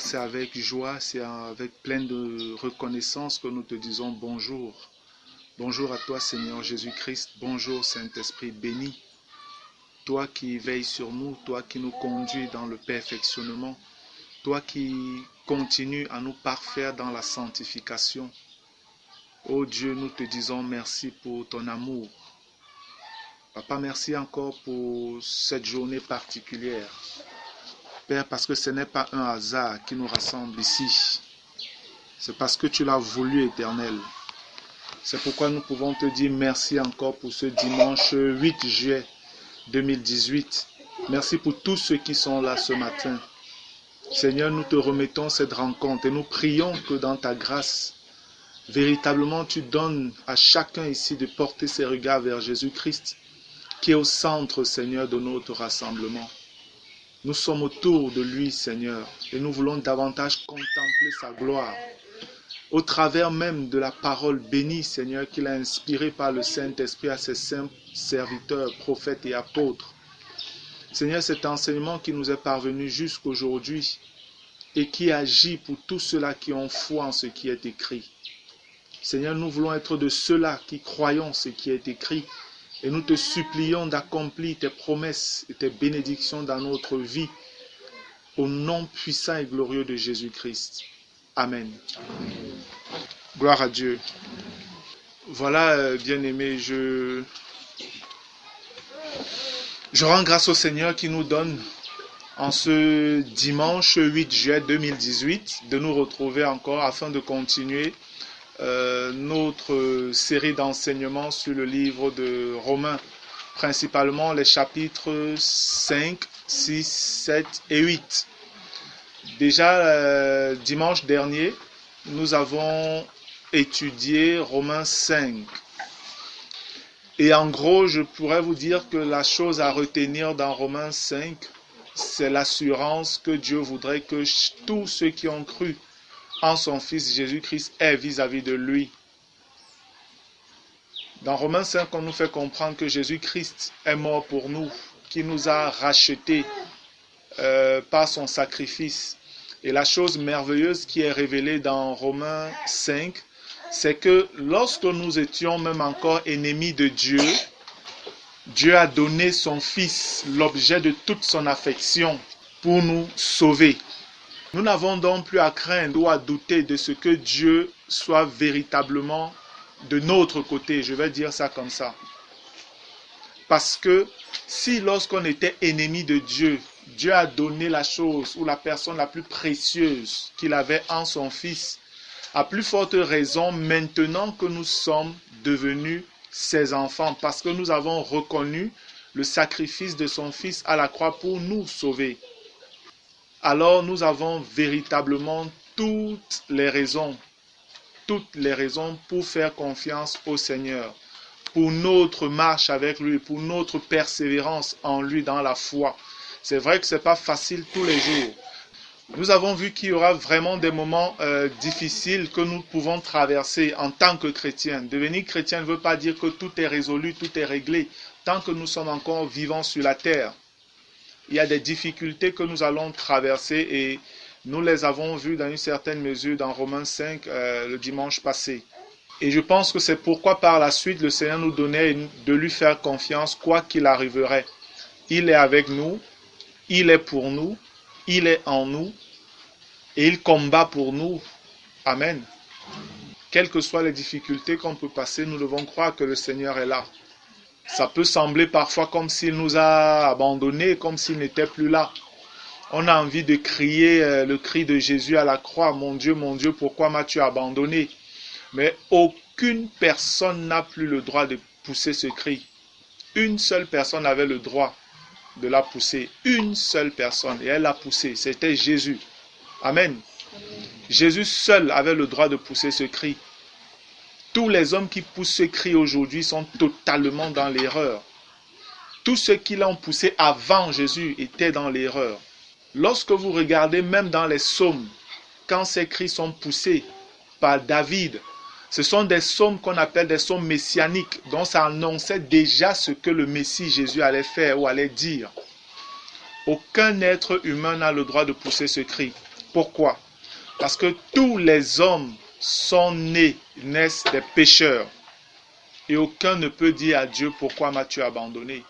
c'est avec joie, c'est avec pleine de reconnaissance que nous te disons bonjour. Bonjour à toi Seigneur Jésus-Christ, bonjour Saint-Esprit béni. Toi qui veilles sur nous, toi qui nous conduis dans le perfectionnement, toi qui continues à nous parfaire dans la sanctification. Ô Dieu, nous te disons merci pour ton amour. Papa, merci encore pour cette journée particulière. Père, parce que ce n'est pas un hasard qui nous rassemble ici. C'est parce que tu l'as voulu, Éternel. C'est pourquoi nous pouvons te dire merci encore pour ce dimanche 8 juillet 2018. Merci pour tous ceux qui sont là ce matin. Seigneur, nous te remettons cette rencontre et nous prions que dans ta grâce, véritablement tu donnes à chacun ici de porter ses regards vers Jésus-Christ, qui est au centre, Seigneur, de notre rassemblement. Nous sommes autour de lui, Seigneur, et nous voulons davantage contempler sa gloire, au travers même de la parole bénie, Seigneur, qu'il a inspirée par le Saint-Esprit à ses saints serviteurs, prophètes et apôtres. Seigneur, cet enseignement qui nous est parvenu jusqu'aujourd'hui et qui agit pour tous ceux-là qui ont foi en ce qui est écrit. Seigneur, nous voulons être de ceux-là qui croyons ce qui est écrit et nous te supplions d'accomplir tes promesses et tes bénédictions dans notre vie au nom puissant et glorieux de Jésus-Christ. Amen. Gloire à Dieu. Voilà, bien-aimés, je rends grâce au Seigneur qui nous donne en ce dimanche 8 juillet 2018 de nous retrouver encore afin de continuer notre série d'enseignements sur le livre de Romains, principalement les chapitres 5, 6, 7 et 8. Déjà, dimanche dernier, nous avons étudié Romains 5. Et en gros, je pourrais vous dire que la chose à retenir dans Romains 5, c'est l'assurance que Dieu voudrait que tous ceux qui ont cru en son Fils Jésus-Christ aient vis-à-vis de lui. Dans Romains 5, on nous fait comprendre que Jésus-Christ est mort pour nous, qui nous a rachetés par son sacrifice. Et la chose merveilleuse qui est révélée dans Romains 5, c'est que lorsque nous étions même encore ennemis de Dieu, Dieu a donné son Fils, l'objet de toute son affection, pour nous sauver. Nous n'avons donc plus à craindre ou à douter de ce que Dieu soit véritablement de notre côté. Je vais dire ça comme ça. Parce que si lorsqu'on était ennemi de Dieu, Dieu a donné la chose ou la personne la plus précieuse qu'il avait en son Fils, à plus forte raison maintenant que nous sommes devenus ses enfants, parce que nous avons reconnu le sacrifice de son Fils à la croix pour nous sauver. Alors nous avons véritablement toutes les raisons pour faire confiance au Seigneur, pour notre marche avec lui, pour notre persévérance en lui dans la foi. C'est vrai que ce n'est pas facile tous les jours. Nous avons vu qu'il y aura vraiment des moments difficiles que nous pouvons traverser en tant que chrétiens. Devenir chrétien ne veut pas dire que tout est résolu, tout est réglé. Tant que nous sommes encore vivants sur la terre, il y a des difficultés que nous allons traverser et nous les avons vues dans une certaine mesure dans Romains 5 le dimanche passé. Et je pense que c'est pourquoi par la suite le Seigneur nous donnait de lui faire confiance quoi qu'il arriverait. Il est avec nous, il est pour nous, il est en nous et il combat pour nous. Amen. Quelles que soient les difficultés qu'on peut passer, nous devons croire que le Seigneur est là. Ça peut sembler parfois comme s'il nous a abandonnés, comme s'il n'était plus là. On a envie de crier le cri de Jésus à la croix. Mon Dieu, pourquoi m'as-tu abandonné? Mais aucune personne n'a plus le droit de pousser ce cri. Une seule personne avait le droit de la pousser. Une seule personne. Et elle l'a poussé. C'était Jésus. Amen. Jésus seul avait le droit de pousser ce cri. Tous les hommes qui poussent ce cri aujourd'hui sont totalement dans l'erreur. Tous ceux qui l'ont poussé avant Jésus étaient dans l'erreur. Lorsque vous regardez même dans les psaumes, quand ces cris sont poussés par David, ce sont des psaumes qu'on appelle des psaumes messianiques, dont ça annonçait déjà ce que le Messie Jésus allait faire ou allait dire. Aucun être humain n'a le droit de pousser ce cri. Pourquoi? Parce que tous les hommes naissent des pécheurs. Et aucun ne peut dire à Dieu, pourquoi m'as-tu abandonné?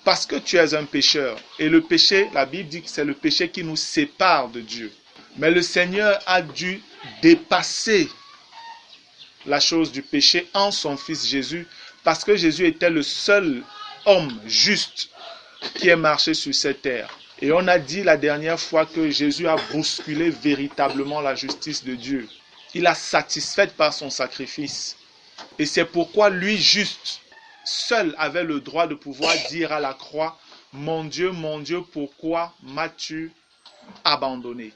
Parce que tu es un pécheur. Et le péché, la Bible dit que c'est le péché qui nous sépare de Dieu. Mais le Seigneur a dû dépasser la chose du péché en son Fils Jésus, parce que Jésus était le seul homme juste qui ait marché sur cette terre. Et on a dit la dernière fois que Jésus a bousculé véritablement la justice de Dieu. Il a satisfait par son sacrifice. Et c'est pourquoi lui juste, seul avait le droit de pouvoir dire à la croix, mon Dieu, pourquoi m'as-tu abandonné?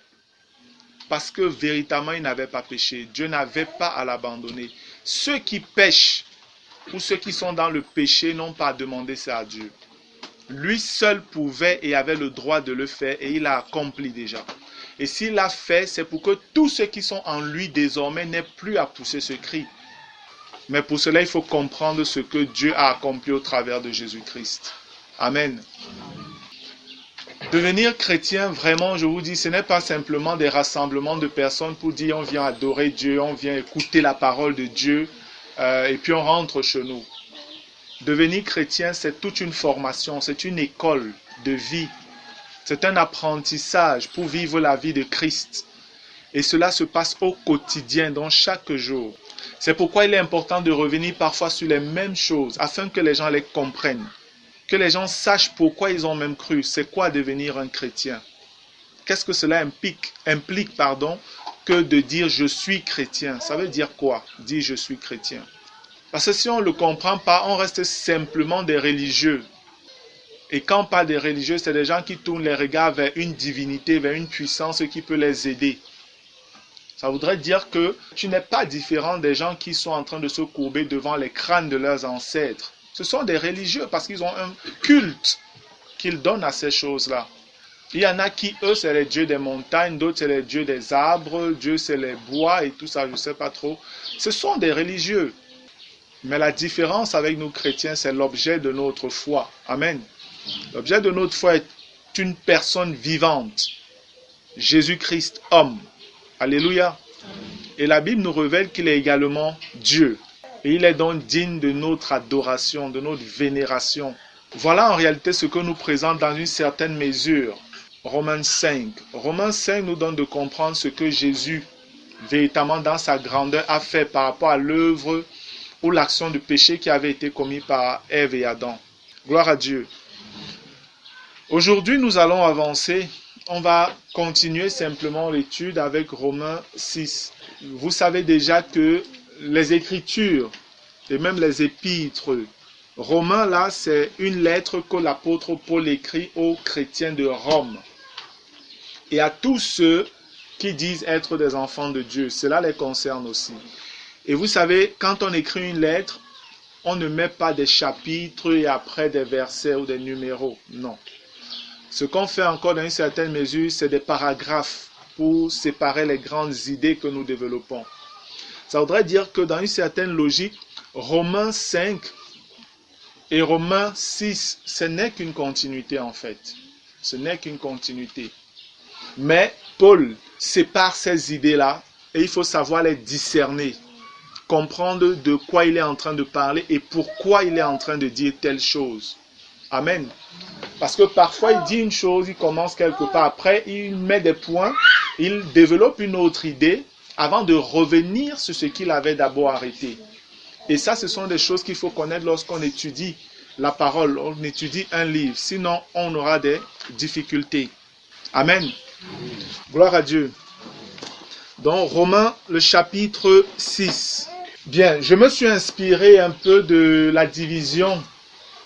Parce que véritablement, il n'avait pas péché. Dieu n'avait pas à l'abandonner. Ceux qui pêchent ou ceux qui sont dans le péché n'ont pas demandé ça à Dieu. Lui seul pouvait et avait le droit de le faire et il l'a accompli déjà. Et s'il l'a fait, c'est pour que tous ceux qui sont en lui désormais n'aient plus à pousser ce cri. Mais pour cela, il faut comprendre ce que Dieu a accompli au travers de Jésus-Christ. Amen. Devenir chrétien, vraiment, je vous dis, ce n'est pas simplement des rassemblements de personnes pour dire on vient adorer Dieu, on vient écouter la parole de Dieu et puis on rentre chez nous. Devenir chrétien, c'est toute une formation, c'est une école de vie. C'est un apprentissage pour vivre la vie de Christ. Et cela se passe au quotidien, dans chaque jour. C'est pourquoi il est important de revenir parfois sur les mêmes choses, afin que les gens les comprennent. Que les gens sachent pourquoi ils ont même cru. C'est quoi devenir un chrétien? Qu'est-ce que cela implique que de dire je suis chrétien? Ça veut dire quoi? Dire je suis chrétien. Parce que si on ne le comprend pas, on reste simplement des religieux. Et quand on parle des religieux, c'est des gens qui tournent les regards vers une divinité, vers une puissance qui peut les aider. Ça voudrait dire que tu n'es pas différent des gens qui sont en train de se courber devant les crânes de leurs ancêtres. Ce sont des religieux parce qu'ils ont un culte qu'ils donnent à ces choses-là. Il y en a qui, eux, c'est les dieux des montagnes, d'autres, c'est les dieux des arbres, Dieu, c'est les bois et tout ça, je ne sais pas trop. Ce sont des religieux. Mais la différence avec nous chrétiens, c'est l'objet de notre foi. Amen. L'objet de notre foi est une personne vivante. Jésus-Christ, homme. Alléluia. Et la Bible nous révèle qu'il est également Dieu. Et il est donc digne de notre adoration, de notre vénération. Voilà en réalité ce que nous présente dans une certaine mesure Romains 5. Romains 5 nous donne de comprendre ce que Jésus, véritablement dans sa grandeur, a fait par rapport à l'œuvre ou l'action du péché qui avait été commis par Ève et Adam. Gloire à Dieu. Aujourd'hui, nous allons avancer. On va continuer simplement l'étude avec Romains 6. Vous savez déjà que les Écritures et même les épîtres, Romains là, c'est une lettre que l'apôtre Paul écrit aux chrétiens de Rome et à tous ceux qui disent être des enfants de Dieu. Cela les concerne aussi. Et vous savez, quand on écrit une lettre, on ne met pas des chapitres et après des versets ou des numéros. Non. Ce qu'on fait encore dans une certaine mesure, c'est des paragraphes pour séparer les grandes idées que nous développons. Ça voudrait dire que dans une certaine logique, Romains 5 et Romains 6, ce n'est qu'une continuité en fait. Ce n'est qu'une continuité. Mais Paul sépare ces idées-là et il faut savoir les discerner. Comprendre de quoi il est en train de parler et pourquoi il est en train de dire telle chose. Amen. Parce que parfois il dit une chose, il commence quelque part, après il met des points, il développe une autre idée avant de revenir sur ce qu'il avait d'abord arrêté. Et ça, ce sont des choses qu'il faut connaître lorsqu'on étudie la parole, on étudie un livre. Sinon, on aura des difficultés. Amen. Gloire à Dieu. Donc, Romains, le chapitre 6. Bien, je me suis inspiré un peu de la division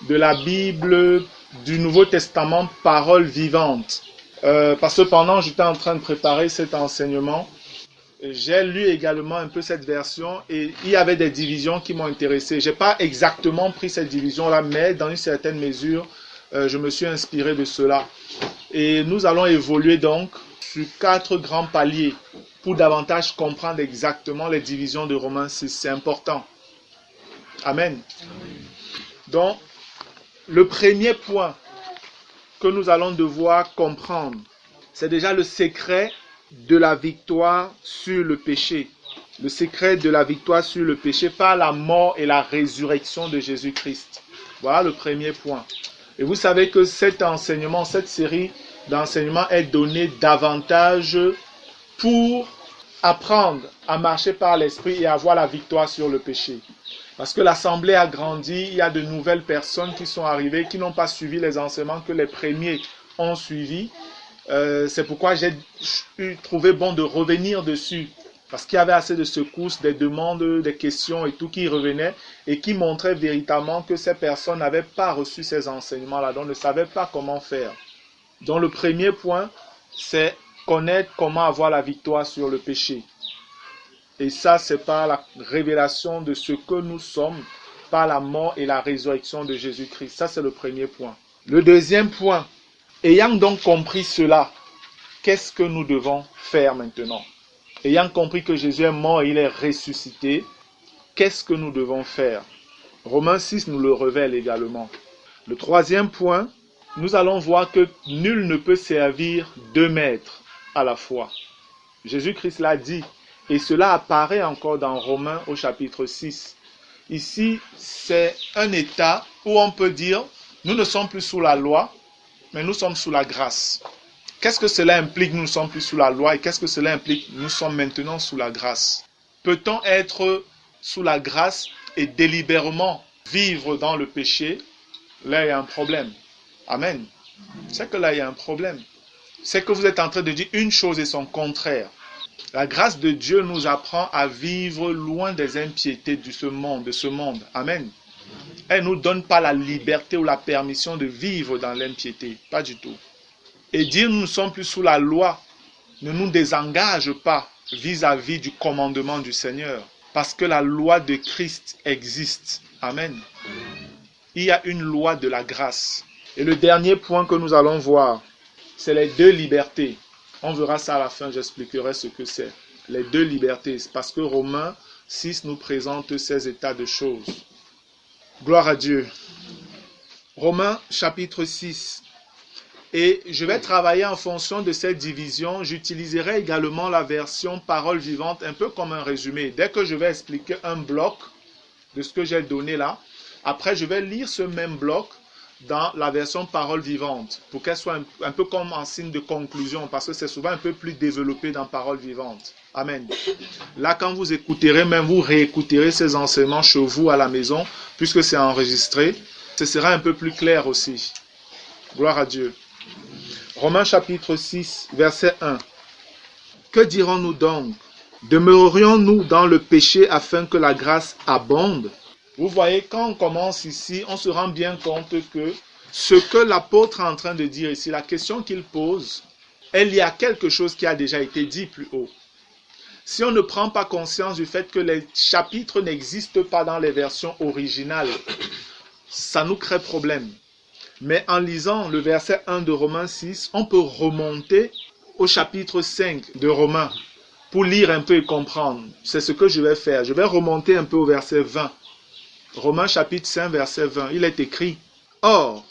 de la Bible du Nouveau Testament, parole vivante. Parce que pendant que j'étais en train de préparer cet enseignement, j'ai lu également un peu cette version et il y avait des divisions qui m'ont intéressé. Je n'ai pas exactement pris cette division-là, mais dans une certaine mesure, je me suis inspiré de cela. Et nous allons évoluer donc sur 4 grands paliers pour davantage comprendre exactement les divisions de Romains 6. C'est important. Amen. Donc, le premier point que nous allons devoir comprendre, c'est déjà le secret de la victoire sur le péché. Le secret de la victoire sur le péché par la mort et la résurrection de Jésus-Christ. Voilà le premier point. Et vous savez que cet enseignement, cette série d'enseignements est donnée davantage pour apprendre à marcher par l'esprit et avoir la victoire sur le péché. Parce que l'assemblée a grandi, il y a de nouvelles personnes qui sont arrivées, qui n'ont pas suivi les enseignements que les premiers ont suivis. C'est pourquoi j'ai trouvé bon de revenir dessus. Parce qu'il y avait assez de secousses, des demandes, des questions et tout qui revenaient et qui montraient véritablement que ces personnes n'avaient pas reçu ces enseignements-là, donc ne savaient pas comment faire. Donc le premier point, c'est connaître comment avoir la victoire sur le péché. Et ça, c'est par la révélation de ce que nous sommes, par la mort et la résurrection de Jésus-Christ. Ça, c'est le premier point. Le deuxième point, ayant donc compris cela, qu'est-ce que nous devons faire maintenant? Ayant compris que Jésus est mort et il est ressuscité, qu'est-ce que nous devons faire? Romains 6 nous le révèle également. Le troisième point, nous allons voir que nul ne peut servir deux maîtres à la fois. Jésus-Christ l'a dit, et cela apparaît encore dans Romains au chapitre 6. Ici, c'est un état où on peut dire, nous ne sommes plus sous la loi, mais nous sommes sous la grâce. Qu'est-ce que cela implique, nous ne sommes plus sous la loi, et qu'est-ce que cela implique, nous sommes maintenant sous la grâce? Peut-on être sous la grâce et délibérément vivre dans le péché? Là, il y a un problème. Amen. C'est que là, il y a un problème. C'est que vous êtes en train de dire une chose et son contraire. La grâce de Dieu nous apprend à vivre loin des impiétés de ce monde. Amen. Elle ne nous donne pas la liberté ou la permission de vivre dans l'impiété. Pas du tout. Et dire nous ne sommes plus sous la loi ne nous désengage pas vis-à-vis du commandement du Seigneur. Parce que la loi de Christ existe. Amen. Il y a une loi de la grâce. Et le dernier point que nous allons voir, c'est les deux libertés. On verra ça à la fin, j'expliquerai ce que c'est. Les deux libertés, parce que Romains 6 nous présente ces états de choses. Gloire à Dieu. Romains chapitre 6. Et je vais travailler en fonction de cette division. J'utiliserai également la version parole vivante, un peu comme un résumé. Dès que je vais expliquer un bloc de ce que j'ai donné là, après je vais lire ce même bloc dans la version parole vivante, pour qu'elle soit un peu comme en signe de conclusion, parce que c'est souvent un peu plus développé dans parole vivante. Amen. Là, quand vous écouterez, même vous réécouterez ces enseignements chez vous à la maison, puisque c'est enregistré, ce sera un peu plus clair aussi. Gloire à Dieu. Romains chapitre 6, verset 1. Que dirons-nous donc? Demeurerions-nous dans le péché afin que la grâce abonde? Vous voyez, quand on commence ici, on se rend bien compte que ce que l'apôtre est en train de dire ici, la question qu'il pose, est liée à quelque chose qui a déjà été dit plus haut. Si on ne prend pas conscience du fait que les chapitres n'existent pas dans les versions originales, ça nous crée problème. Mais en lisant le verset 1 de Romains 6, on peut remonter au chapitre 5 de Romains pour lire un peu et comprendre. C'est ce que je vais faire. Je vais remonter un peu au verset 20. Romains chapitre 5, verset 20, il est écrit « Or,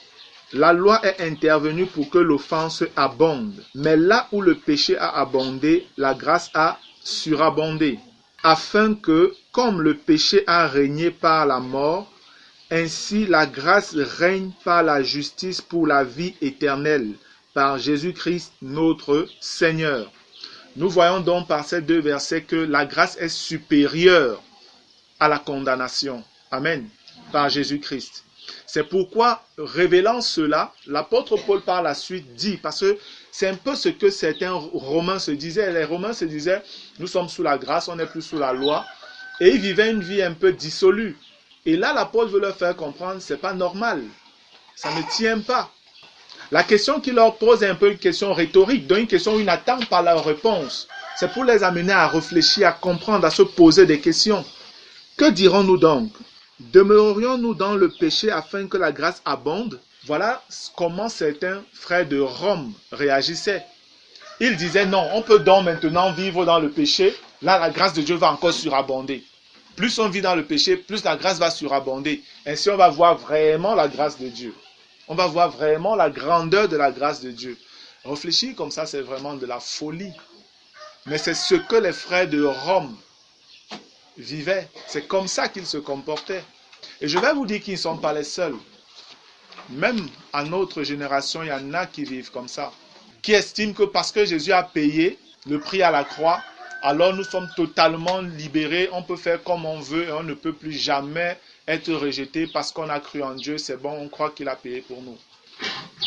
la loi est intervenue pour que l'offense abonde, mais là où le péché a abondé, la grâce a surabondé, afin que, comme le péché a régné par la mort, ainsi la grâce règne par la justice pour la vie éternelle, par Jésus-Christ notre Seigneur. » Nous voyons donc par ces deux versets que la grâce est supérieure à la condamnation. Amen. Par Jésus-Christ. C'est pourquoi, révélant cela, l'apôtre Paul par la suite dit, parce que c'est un peu ce que certains Romains se disaient. Les Romains se disaient, nous sommes sous la grâce, on n'est plus sous la loi. Et ils vivaient une vie un peu dissolue. Et là, l'apôtre veut leur faire comprendre, c'est pas normal. Ça ne tient pas. La question qu'il leur pose est un peu une question rhétorique, donc une question où ils n'attendent pas leur réponse. C'est pour les amener à réfléchir, à comprendre, à se poser des questions. Que dirons-nous donc? Demeurerions-nous dans le péché afin que la grâce abonde? Voilà comment certains frères de Rome réagissaient. Ils disaient non, on peut donc maintenant vivre dans le péché. Là, la grâce de Dieu va encore surabonder. Plus on vit dans le péché, plus la grâce va surabonder. Ainsi, on va voir vraiment la grâce de Dieu. On va voir vraiment la grandeur de la grâce de Dieu. Réfléchir comme ça, c'est vraiment de la folie. Mais c'est ce que les frères de Rome vivaient. C'est comme ça qu'ils se comportaient. Et je vais vous dire qu'ils ne sont pas les seuls. Même à notre génération, il y en a qui vivent comme ça. Qui estiment que parce que Jésus a payé le prix à la croix, alors nous sommes totalement libérés, on peut faire comme on veut et on ne peut plus jamais être rejeté parce qu'on a cru en Dieu, c'est bon, on croit qu'il a payé pour nous.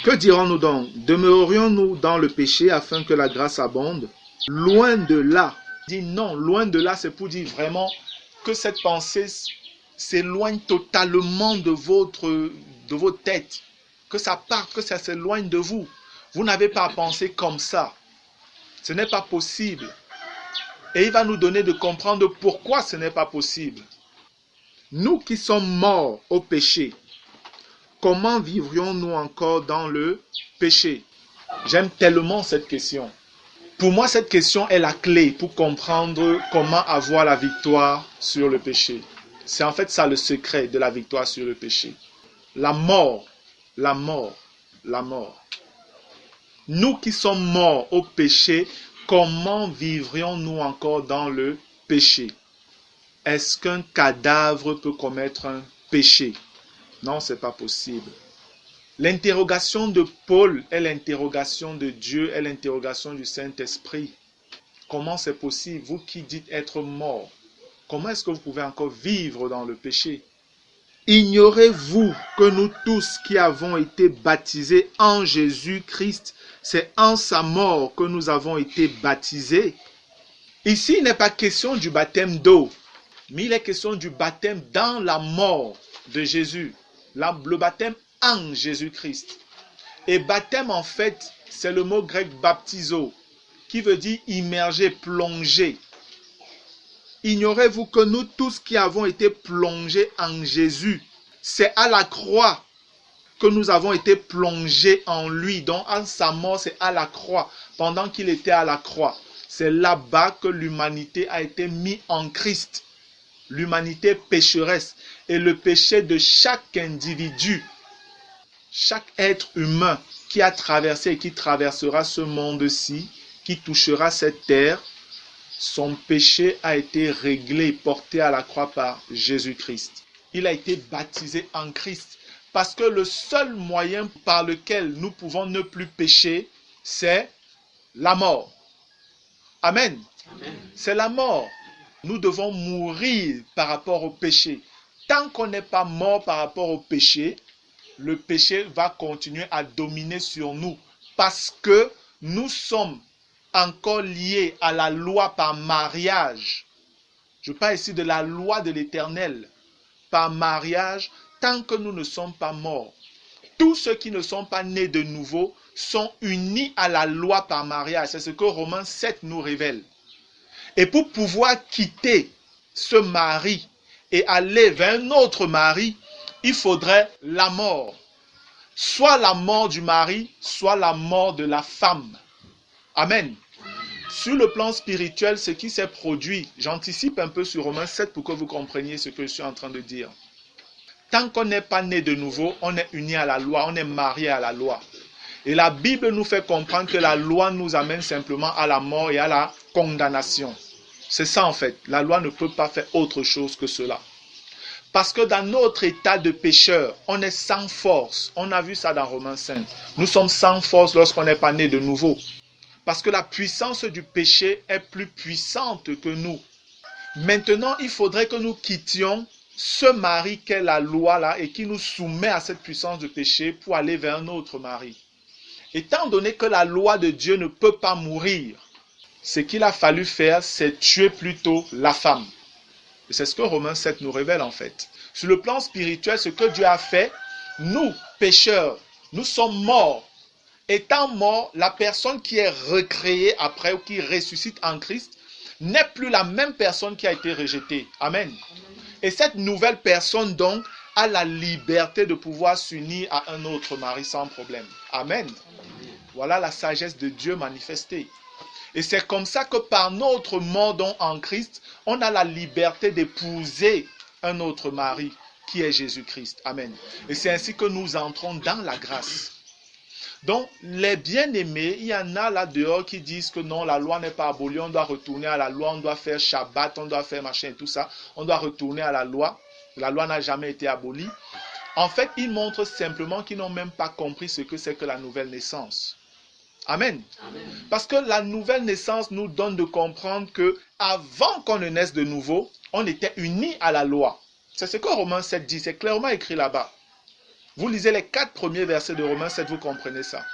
Que dirons-nous donc? Demeurerions-nous dans le péché afin que la grâce abonde? Loin de là. Dit non, loin de là, c'est pour dire vraiment que cette pensée s'éloigne totalement de vos têtes. Que ça parte, que ça s'éloigne de vous. Vous n'avez pas à penser comme ça. Ce n'est pas possible. Et il va nous donner de comprendre pourquoi ce n'est pas possible. Nous qui sommes morts au péché, comment vivrions-nous encore dans le péché? J'aime tellement cette question. Pour moi, cette question est la clé pour comprendre comment avoir la victoire sur le péché. C'est en fait ça le secret de la victoire sur le péché. La mort, la mort, la mort. Nous qui sommes morts au péché, comment vivrions-nous encore dans le péché? Est-ce qu'un cadavre peut commettre un péché? Non, ce n'est pas possible. L'interrogation de Paul est l'interrogation de Dieu, est l'interrogation du Saint-Esprit. Comment c'est possible, vous qui dites être mort, comment est-ce que vous pouvez encore vivre dans le péché? Ignorez-vous que nous tous qui avons été baptisés en Jésus-Christ, c'est en sa mort que nous avons été baptisés? Ici, il n'est pas question du baptême d'eau, mais il est question du baptême dans la mort de Jésus. Le baptême en Jésus-Christ. Et baptême, en fait, c'est le mot grec baptizo, qui veut dire immerger, plonger. Ignorez-vous que nous tous qui avons été plongés en Jésus, c'est à la croix que nous avons été plongés en lui. Donc, en sa mort, c'est à la croix. Pendant qu'il était à la croix, c'est là-bas que l'humanité a été mise en Christ. L'humanité pécheresse. Et le péché de chaque individu, chaque être humain qui a traversé et qui traversera ce monde-ci, qui touchera cette terre, son péché a été réglé, porté à la croix par Jésus-Christ. Il a été baptisé en Christ. Parce que le seul moyen par lequel nous pouvons ne plus pécher, c'est la mort. Amen. Amen. C'est la mort. Nous devons mourir par rapport au péché. Tant qu'on n'est pas mort par rapport au péché, le péché va continuer à dominer sur nous. Parce que nous sommes encore liés à la loi par mariage. Je parle ici de la loi de l'Éternel. Par mariage, tant que nous ne sommes pas morts. Tous ceux qui ne sont pas nés de nouveau sont unis à la loi par mariage. C'est ce que Romains 7 nous révèle. Et pour pouvoir quitter ce mari et aller vers un autre mari, il faudrait la mort. Soit la mort du mari, soit la mort de la femme. Amen. Sur le plan spirituel, ce qui s'est produit, j'anticipe un peu sur Romains 7 pour que vous compreniez ce que je suis en train de dire. Tant qu'on n'est pas né de nouveau, on est uni à la loi, on est marié à la loi. Et la Bible nous fait comprendre que la loi nous amène simplement à la mort et à la condamnation. C'est ça en fait. La loi ne peut pas faire autre chose que cela. Parce que dans notre état de pécheur, on est sans force. On a vu ça dans Romains 5. Nous sommes sans force lorsqu'on n'est pas né de nouveau. Parce que la puissance du péché est plus puissante que nous. Maintenant, il faudrait que nous quittions ce mari qu'est la loi là et qui nous soumet à cette puissance de péché pour aller vers un autre mari. Étant donné que la loi de Dieu ne peut pas mourir, ce qu'il a fallu faire, c'est tuer plutôt la femme. Et c'est ce que Romains 7 nous révèle en fait. Sur le plan spirituel, ce que Dieu a fait, nous, pécheurs, nous sommes morts. Étant mort, la personne qui est recréée après ou qui ressuscite en Christ n'est plus la même personne qui a été rejetée. Amen. Et cette nouvelle personne donc a la liberté de pouvoir s'unir à un autre mari sans problème. Amen. Voilà la sagesse de Dieu manifestée. Et c'est comme ça que par notre mort donc en Christ, on a la liberté d'épouser un autre mari qui est Jésus-Christ. Amen. Et c'est ainsi que nous entrons dans la grâce. Donc, les bien-aimés, il y en a là dehors qui disent que non, la loi n'est pas abolie, on doit retourner à la loi, on doit faire Shabbat, on doit faire machin et tout ça, on doit retourner à la loi. La loi n'a jamais été abolie. En fait, ils montrent simplement qu'ils n'ont même pas compris ce que c'est que la nouvelle naissance. Amen. Amen. Parce que la nouvelle naissance nous donne de comprendre que avant qu'on ne naisse de nouveau, on était unis à la loi. C'est ce que Romains 7 dit, c'est clairement écrit là-bas. Vous lisez les 4 premiers versets de Romains 7, vous comprenez ça.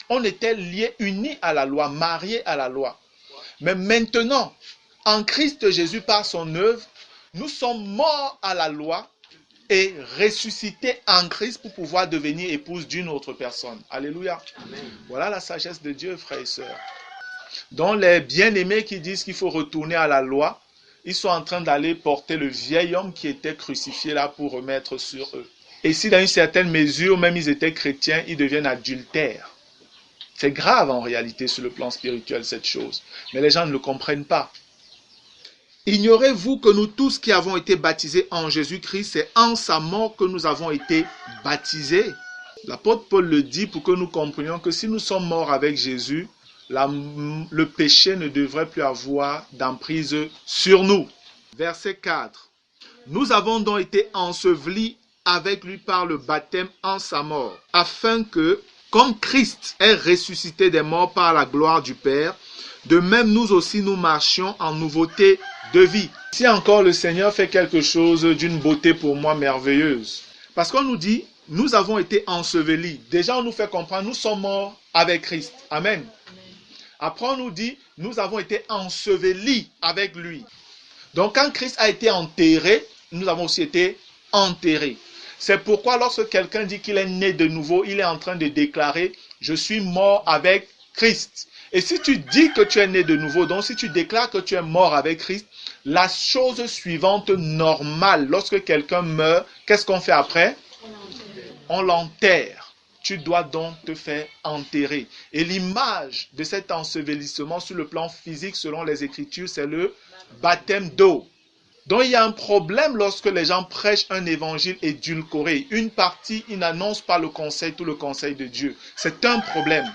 On était liés, unis à la loi, mariés à la loi. Mais maintenant, en Christ Jésus, par son œuvre, nous sommes morts à la loi et ressuscités en Christ pour pouvoir devenir épouse d'une autre personne. Alléluia. Amen. Voilà la sagesse de Dieu, frères et sœurs. Donc les bien-aimés qui disent qu'il faut retourner à la loi, ils sont en train d'aller porter le vieil homme qui était crucifié là pour remettre sur eux. Et si dans une certaine mesure, même ils étaient chrétiens, ils deviennent adultères. C'est grave en réalité sur le plan spirituel cette chose. Mais les gens ne le comprennent pas. Ignorez-vous que nous tous qui avons été baptisés en Jésus-Christ, c'est en sa mort que nous avons été baptisés. L'apôtre Paul le dit pour que nous comprenions que si nous sommes morts avec Jésus, le péché ne devrait plus avoir d'emprise sur nous. Verset 4. Nous avons donc été ensevelis avec lui par le baptême en sa mort, afin que, comme Christ est ressuscité des morts par la gloire du Père, de même nous aussi nous marchions en nouveauté de vie. Ici encore, le Seigneur fait quelque chose d'une beauté pour moi merveilleuse. Parce qu'on nous dit, nous avons été ensevelis. Déjà, on nous fait comprendre, nous sommes morts avec Christ. Amen. Après, on nous dit, nous avons été ensevelis avec lui. Donc, quand Christ a été enterré, nous avons aussi été enterrés. C'est pourquoi lorsque quelqu'un dit qu'il est né de nouveau, il est en train de déclarer, je suis mort avec Christ. Et si tu dis que tu es né de nouveau, donc si tu déclares que tu es mort avec Christ, la chose suivante normale, lorsque quelqu'un meurt, qu'est-ce qu'on fait après? On l'enterre. Tu dois donc te faire enterrer. Et l'image de cet ensevelissement sur le plan physique, selon les Écritures, c'est le baptême d'eau. Donc il y a un problème lorsque les gens prêchent un évangile édulcoré. Une partie, ils n'annoncent pas tout le conseil de Dieu. C'est un problème.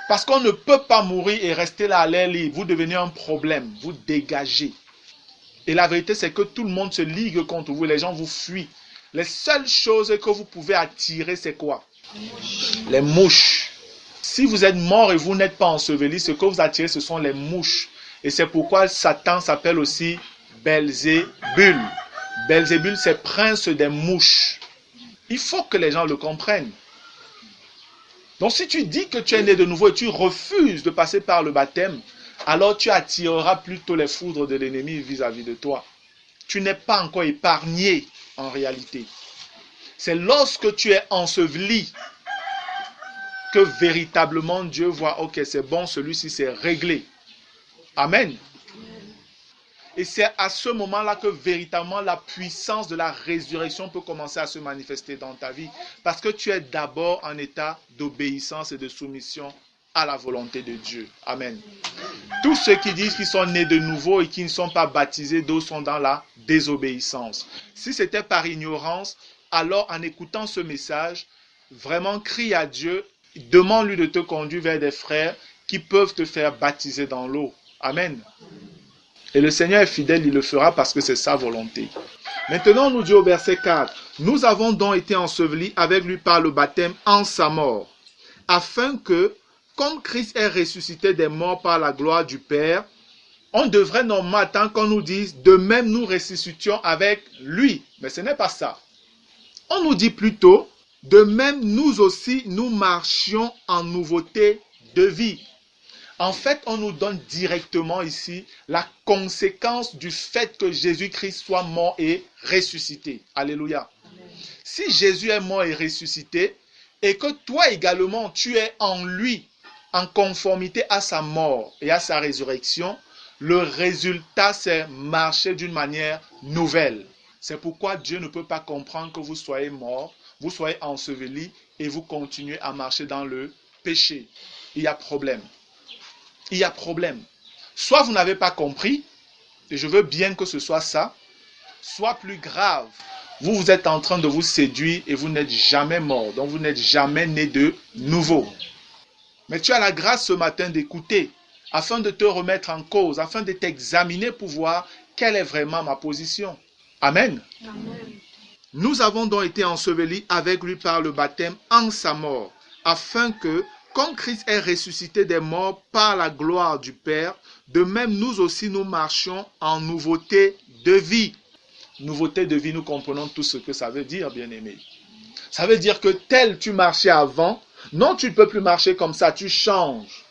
Parce qu'on ne peut pas mourir et rester là à l'air libre. Vous devenez un problème. Vous dégagez. Et la vérité, c'est que tout le monde se ligue contre vous. Les gens vous fuient. Les seules choses que vous pouvez attirer, c'est quoi? Les mouches. Si vous êtes mort et vous n'êtes pas enseveli, ce que vous attirez, ce sont les mouches. Et c'est pourquoi Satan s'appelle aussi Belzébul. Belzébul, c'est prince des mouches. Il faut que les gens le comprennent. Donc si tu dis que tu es né de nouveau et tu refuses de passer par le baptême, alors tu attireras plutôt les foudres de l'ennemi vis-à-vis de toi. Tu n'es pas encore épargné en réalité. C'est lorsque tu es enseveli que véritablement Dieu voit, ok, c'est bon, celui-ci c'est réglé. Amen. Et c'est à ce moment-là que véritablement la puissance de la résurrection peut commencer à se manifester dans ta vie. Parce que tu es d'abord en état d'obéissance et de soumission à la volonté de Dieu. Amen. Tous ceux qui disent qu'ils sont nés de nouveau et qui ne sont pas baptisés d'eau sont dans la désobéissance. Si c'était par ignorance, alors en écoutant ce message, vraiment crie à Dieu, demande-lui de te conduire vers des frères qui peuvent te faire baptiser dans l'eau. Amen. Et le Seigneur est fidèle, il le fera parce que c'est sa volonté. Maintenant, on nous dit au verset 4, « Nous avons donc été ensevelis avec lui par le baptême en sa mort, afin que, comme Christ est ressuscité des morts par la gloire du Père, on devrait normalement attendre qu'on nous dise, de même nous ressuscitions avec lui. » Mais ce n'est pas ça. On nous dit plutôt, de même nous aussi nous marchions en nouveauté de vie. En fait, on nous donne directement ici la conséquence du fait que Jésus-Christ soit mort et ressuscité. Alléluia. Amen. Si Jésus est mort et ressuscité, et que toi également tu es en lui, en conformité à sa mort et à sa résurrection, le résultat c'est marcher d'une manière nouvelle. C'est pourquoi Dieu ne peut pas comprendre que vous soyez mort, vous soyez enseveli et vous continuez à marcher dans le péché. Il y a problème. Il y a problème. Soit vous n'avez pas compris, et je veux bien que ce soit ça, soit plus grave, Vous êtes en train de vous séduire et vous n'êtes jamais mort. Donc vous n'êtes jamais né de nouveau. Mais tu as la grâce ce matin d'écouter afin de te remettre en cause, afin de t'examiner pour voir quelle est vraiment ma position. Amen. Amen. Nous avons donc été ensevelis avec lui par le baptême en sa mort, afin que, comme Christ est ressuscité des morts par la gloire du Père, de même nous aussi nous marchions en nouveauté de vie. Nouveauté de vie, nous comprenons tout ce que ça veut dire, bien-aimés. Ça veut dire que tel tu marchais avant, non, tu ne peux plus marcher comme ça, tu changes.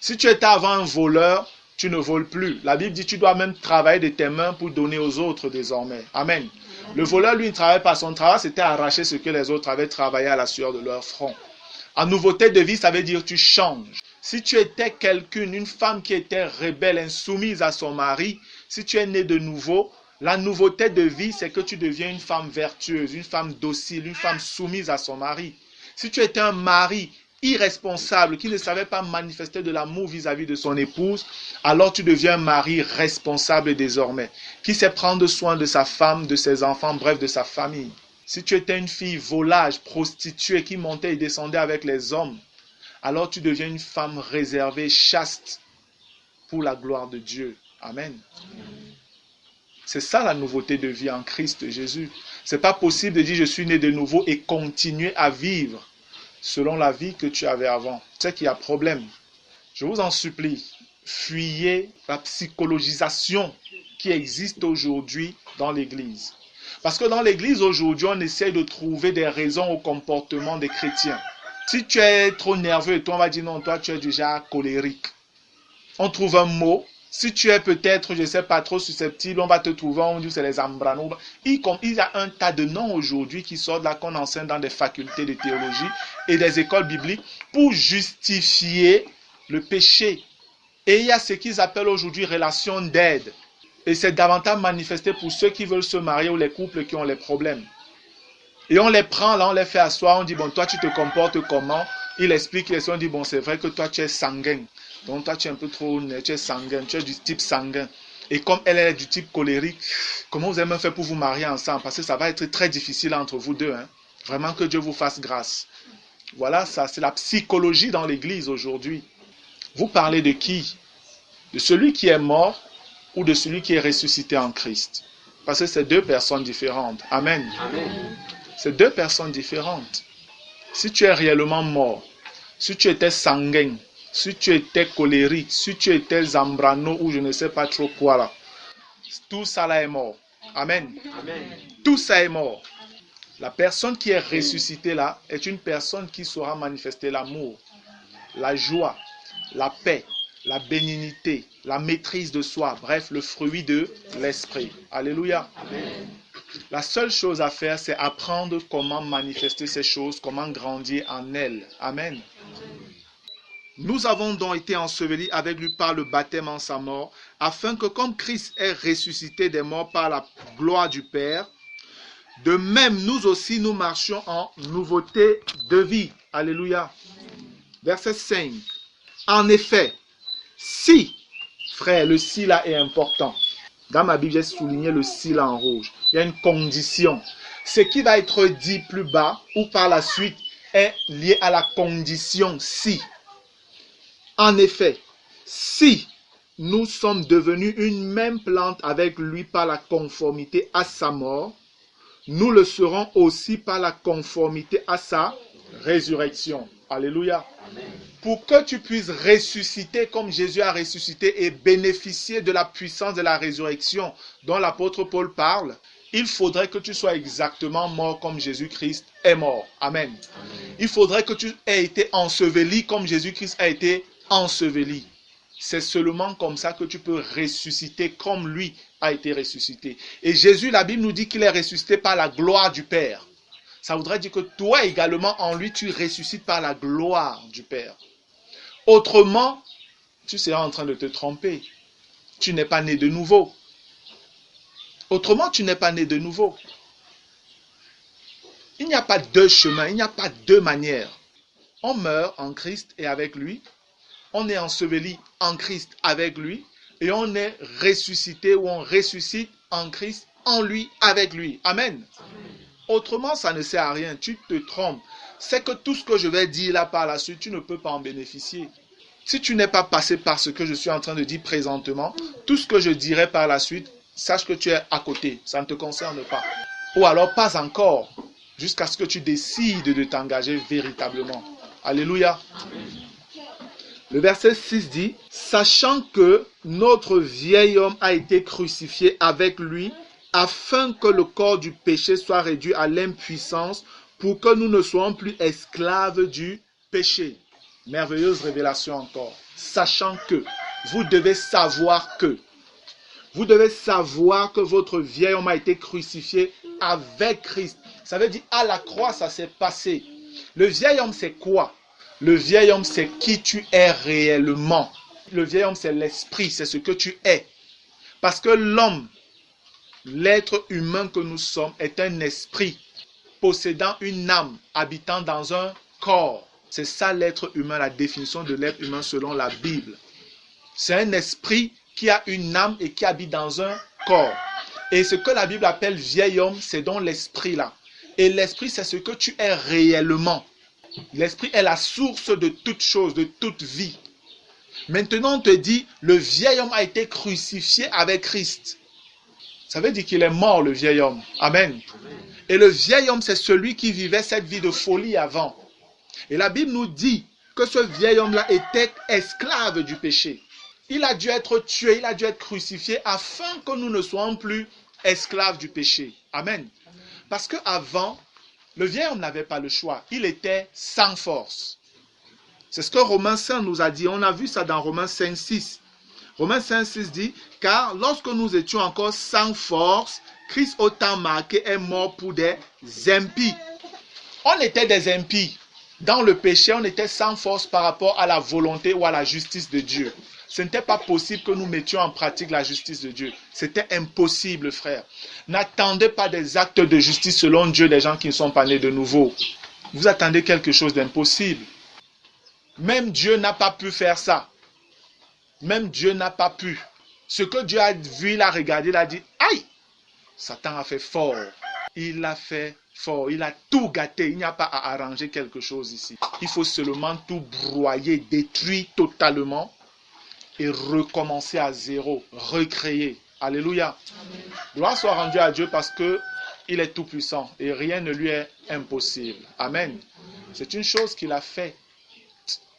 Si tu étais avant un voleur, tu ne voles plus. La Bible dit que tu dois même travailler de tes mains pour donner aux autres désormais. Amen. Le voleur, lui, ne travaille pas. Son travail, c'était arracher ce que les autres avaient travaillé à la sueur de leur front. En nouveauté de vie, ça veut dire que tu changes. Si tu étais quelqu'une, une femme qui était rebelle, insoumise à son mari, si tu es né de nouveau, la nouveauté de vie, c'est que tu deviens une femme vertueuse, une femme docile, une femme soumise à son mari. Si tu étais un mari irresponsable, qui ne savait pas manifester de l'amour vis-à-vis de son épouse, alors tu deviens un mari responsable désormais, qui sait prendre soin de sa femme, de ses enfants, bref, de sa famille. Si tu étais une fille volage, prostituée, qui montait et descendait avec les hommes, alors tu deviens une femme réservée, chaste, pour la gloire de Dieu. Amen. C'est ça la nouveauté de vie en Christ Jésus. Ce n'est pas possible de dire je suis né de nouveau et continuer à vivre selon la vie que tu avais avant. C'est qu'il y a problème. Je vous en supplie, fuyez la psychologisation qui existe aujourd'hui dans l'Église. Parce que dans l'Église aujourd'hui, on essaie de trouver des raisons au comportement des chrétiens. Si tu es trop nerveux et toi on va dire non, toi tu es déjà colérique. On trouve un mot. Si tu es peut-être, je ne sais pas, trop susceptible, on va te trouver, on dit que c'est les ambranos. Il y a un tas de noms aujourd'hui qui sortent là, qu'on enseigne dans des facultés de théologie et des écoles bibliques pour justifier le péché. Et il y a ce qu'ils appellent aujourd'hui relation d'aide. Et c'est davantage manifesté pour ceux qui veulent se marier ou les couples qui ont les problèmes. Et on les prend là, on les fait asseoir, on dit, bon, toi tu te comportes comment? Il explique, on dit, bon, c'est vrai que toi tu es sanguin. Donc toi tu es un peu trop, tu es sanguin, tu es du type sanguin. Et comme elle est du type colérique, comment vous allez me faire pour vous marier ensemble? Parce que ça va être très difficile entre vous deux. Hein? Vraiment que Dieu vous fasse grâce. Voilà, ça c'est la psychologie dans l'église aujourd'hui. Vous parlez de qui? De celui qui est mort ou de celui qui est ressuscité en Christ? Parce que c'est deux personnes différentes. Amen. Amen. C'est deux personnes différentes. Si tu es réellement mort, si tu étais sanguin, si tu étais colérique, si tu étais zambrano ou je ne sais pas trop quoi là, tout ça là est mort. Amen. Amen. Tout ça est mort. La personne qui est ressuscitée là est une personne qui saura manifester l'amour, la joie, la paix, la bénignité, la maîtrise de soi, bref, le fruit de l'esprit. Alléluia. Amen. La seule chose à faire, c'est apprendre comment manifester ces choses, comment grandir en elles. Amen. Nous avons donc été ensevelis avec lui par le baptême en sa mort, afin que comme Christ est ressuscité des morts par la gloire du Père, de même nous aussi nous marchions en nouveauté de vie. Alléluia. Verset 5. En effet, si, frère, le si là est important. Dans ma Bible, j'ai souligné le si là en rouge. Il y a une condition. Ce qui va être dit plus bas ou par la suite est lié à la condition si. En effet, si nous sommes devenus une même plante avec lui par la conformité à sa mort, nous le serons aussi par la conformité à sa résurrection. Alléluia. Amen. Pour que tu puisses ressusciter comme Jésus a ressuscité et bénéficier de la puissance de la résurrection dont l'apôtre Paul parle, il faudrait que tu sois exactement mort comme Jésus-Christ est mort. Amen. Amen. Il faudrait que tu aies été enseveli comme Jésus-Christ a été enseveli. C'est seulement comme ça que tu peux ressusciter comme lui a été ressuscité. Et Jésus, la Bible nous dit qu'il est ressuscité par la gloire du Père. Ça voudrait dire que toi également en lui, tu ressuscites par la gloire du Père. Autrement, tu seras en train de te tromper. Tu n'es pas né de nouveau. Autrement, tu n'es pas né de nouveau. Il n'y a pas deux chemins, il n'y a pas deux manières. On meurt en Christ et avec lui. On est enseveli en Christ avec lui. Et on est ressuscité ou on ressuscite en Christ en lui, avec lui. Amen. Autrement, ça ne sert à rien. Tu te trompes. C'est que tout ce que je vais dire là par la suite, tu ne peux pas en bénéficier. Si tu n'es pas passé par ce que je suis en train de dire présentement, tout ce que je dirai par la suite, sache que tu es à côté. Ça ne te concerne pas. Ou alors pas encore, jusqu'à ce que tu décides de t'engager véritablement. Alléluia. Le verset 6 dit, « Sachant que notre vieil homme a été crucifié avec lui, afin que le corps du péché soit réduit à l'impuissance, pour que nous ne soyons plus esclaves du péché. » Merveilleuse révélation encore. Sachant que, vous devez savoir que. Vous devez savoir que votre vieil homme a été crucifié avec Christ. Ça veut dire, à la croix, ça s'est passé. Le vieil homme, c'est quoi? Le vieil homme, c'est qui tu es réellement. Le vieil homme, c'est l'esprit, c'est ce que tu es. Parce que l'homme, l'être humain que nous sommes, est un esprit possédant une âme, habitant dans un corps. C'est ça l'être humain, la définition de l'être humain selon la Bible. C'est un esprit qui a une âme et qui habite dans un corps. Et ce que la Bible appelle vieil homme, c'est donc l'esprit là. Et l'esprit, c'est ce que tu es réellement. L'esprit est la source de toute chose, de toute vie. Maintenant, on te dit, le vieil homme a été crucifié avec Christ. Ça veut dire qu'il est mort, le vieil homme. Amen. Et le vieil homme, c'est celui qui vivait cette vie de folie avant. Et la Bible nous dit que ce vieil homme-là était esclave du péché. Il a dû être tué, il a dû être crucifié afin que nous ne soyons plus esclaves du péché. Amen. Parce qu'avant, le vieil homme n'avait pas le choix. Il était sans force. C'est ce que Romains 5 nous a dit. On a vu ça dans Romains 5, 6. Romains 5, 6 dit, « Car lorsque nous étions encore sans force, Christ au temps marqué est mort pour des impies. » On était des impies. Dans le péché, on était sans force par rapport à la volonté ou à la justice de Dieu. Ce n'était pas possible que nous mettions en pratique la justice de Dieu. C'était impossible, frère. N'attendez pas des actes de justice selon Dieu des gens qui ne sont pas nés de nouveau. Vous attendez quelque chose d'impossible. Même Dieu n'a pas pu faire ça. Même Dieu n'a pas pu. Ce que Dieu a vu, il a regardé, il a dit, aïe, Satan a fait fort. Il a fait fort. Il a tout gâté. Il n'y a pas à arranger quelque chose ici. Il faut seulement tout broyer, détruire totalement et recommencer à zéro, recréer. Alléluia. Amen. Gloire soit rendue à Dieu parce qu'il est tout puissant et rien ne lui est impossible. Amen. C'est une chose qu'il a fait.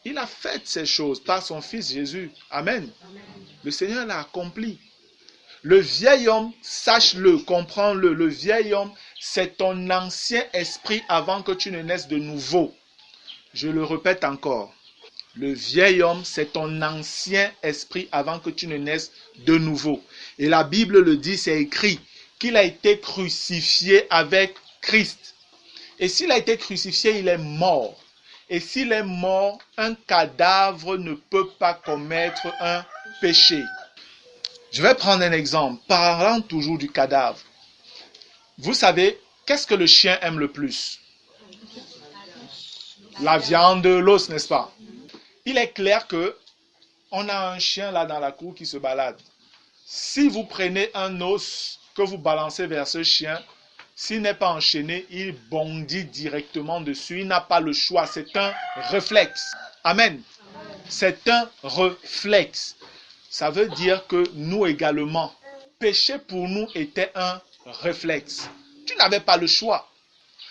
Il a fait ces choses par son Fils Jésus. Amen. Le Seigneur l'a accompli. Le vieil homme, sache-le, comprends-le, le vieil homme, c'est ton ancien esprit avant que tu ne naisses de nouveau. Je le répète encore. Le vieil homme, c'est ton ancien esprit avant que tu ne naisses de nouveau. Et la Bible le dit, c'est écrit, qu'il a été crucifié avec Christ. Et s'il a été crucifié, il est mort. Et s'il est mort, un cadavre ne peut pas commettre un péché. Je vais prendre un exemple, parlant toujours du cadavre. Vous savez, qu'est-ce que le chien aime le plus? La viande, l'os, n'est-ce pas? Il est clair que on a un chien là dans la cour qui se balade. Si vous prenez un os que vous balancez vers ce chien, s'il n'est pas enchaîné, il bondit directement dessus. Il n'a pas le choix. C'est un réflexe. Amen. C'est un réflexe. Ça veut dire que nous également, pécher pour nous était un réflexe. Tu n'avais pas le choix.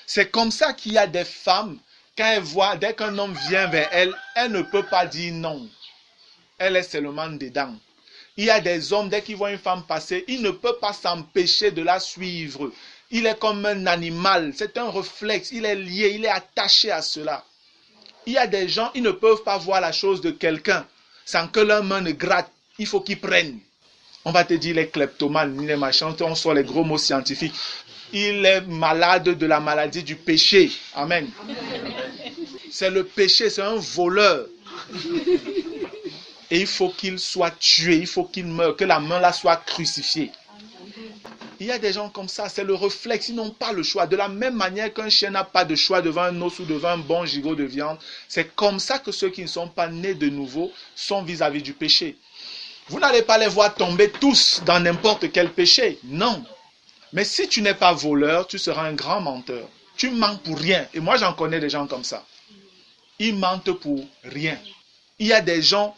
C'est comme ça qu'il y a des femmes, quand elles voient, dès qu'un homme vient vers elle, elle ne peut pas dire non. Elle est seulement dedans. Il y a des hommes, dès qu'ils voient une femme passer, ils ne peuvent pas s'empêcher de la suivre. Il est comme un animal, c'est un réflexe, il est lié, il est attaché à cela. Il y a des gens, ils ne peuvent pas voir la chose de quelqu'un sans que leur main ne gratte. Il faut qu'ils prennent. On va te dire, il est kleptomane, il est machin, on sort les gros mots scientifiques. Il est malade de la maladie du péché. Amen. C'est le péché, c'est un voleur. Et il faut qu'il soit tué, il faut qu'il meure, que la main là soit crucifiée. Il y a des gens comme ça, c'est le réflexe, ils n'ont pas le choix. De la même manière qu'un chien n'a pas de choix devant un os ou devant un bon gigot de viande, c'est comme ça que ceux qui ne sont pas nés de nouveau sont vis-à-vis du péché. Vous n'allez pas les voir tomber tous dans n'importe quel péché, non. Mais si tu n'es pas voleur, tu seras un grand menteur. Tu mens pour rien. Et moi, j'en connais des gens comme ça. Ils mentent pour rien. Il y a des gens,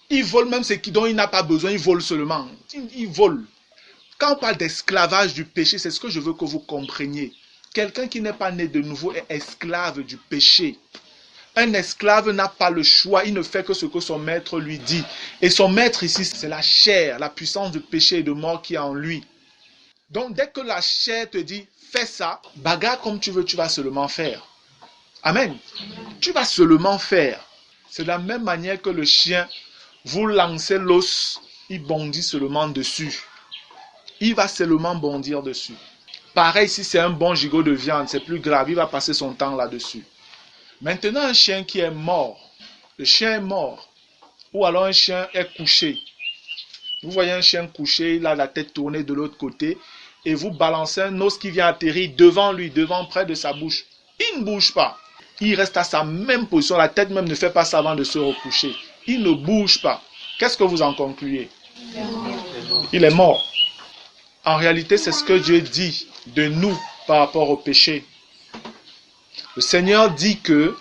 ils volent même ce dont ils n'ont pas besoin, ils volent seulement. Ils volent. Quand on parle d'esclavage du péché, c'est ce que je veux que vous compreniez. Quelqu'un qui n'est pas né de nouveau est esclave du péché. Un esclave n'a pas le choix, il ne fait que ce que son maître lui dit. Et son maître ici, c'est la chair, la puissance du péché et de mort qui est en lui. Donc dès que la chair te dit, fais ça, bagarre comme tu veux, tu vas seulement faire. Amen. Tu vas seulement faire. C'est de la même manière que le chien, vous lancez l'os, il bondit seulement dessus. Il va seulement bondir dessus. Pareil, si c'est un bon gigot de viande, c'est plus grave, il va passer son temps là-dessus. Maintenant, un chien qui est mort, le chien est mort, ou alors un chien est couché. Vous voyez un chien couché, il a la tête tournée de l'autre côté, et vous balancez un os qui vient atterrir devant lui, devant près de sa bouche. Il ne bouge pas. Il reste à sa même position, la tête même ne fait pas ça avant de se recoucher. Il ne bouge pas. Qu'est-ce que vous en concluez? Il est mort. En réalité, c'est ce que Dieu dit de nous par rapport au péché. Le Seigneur dit que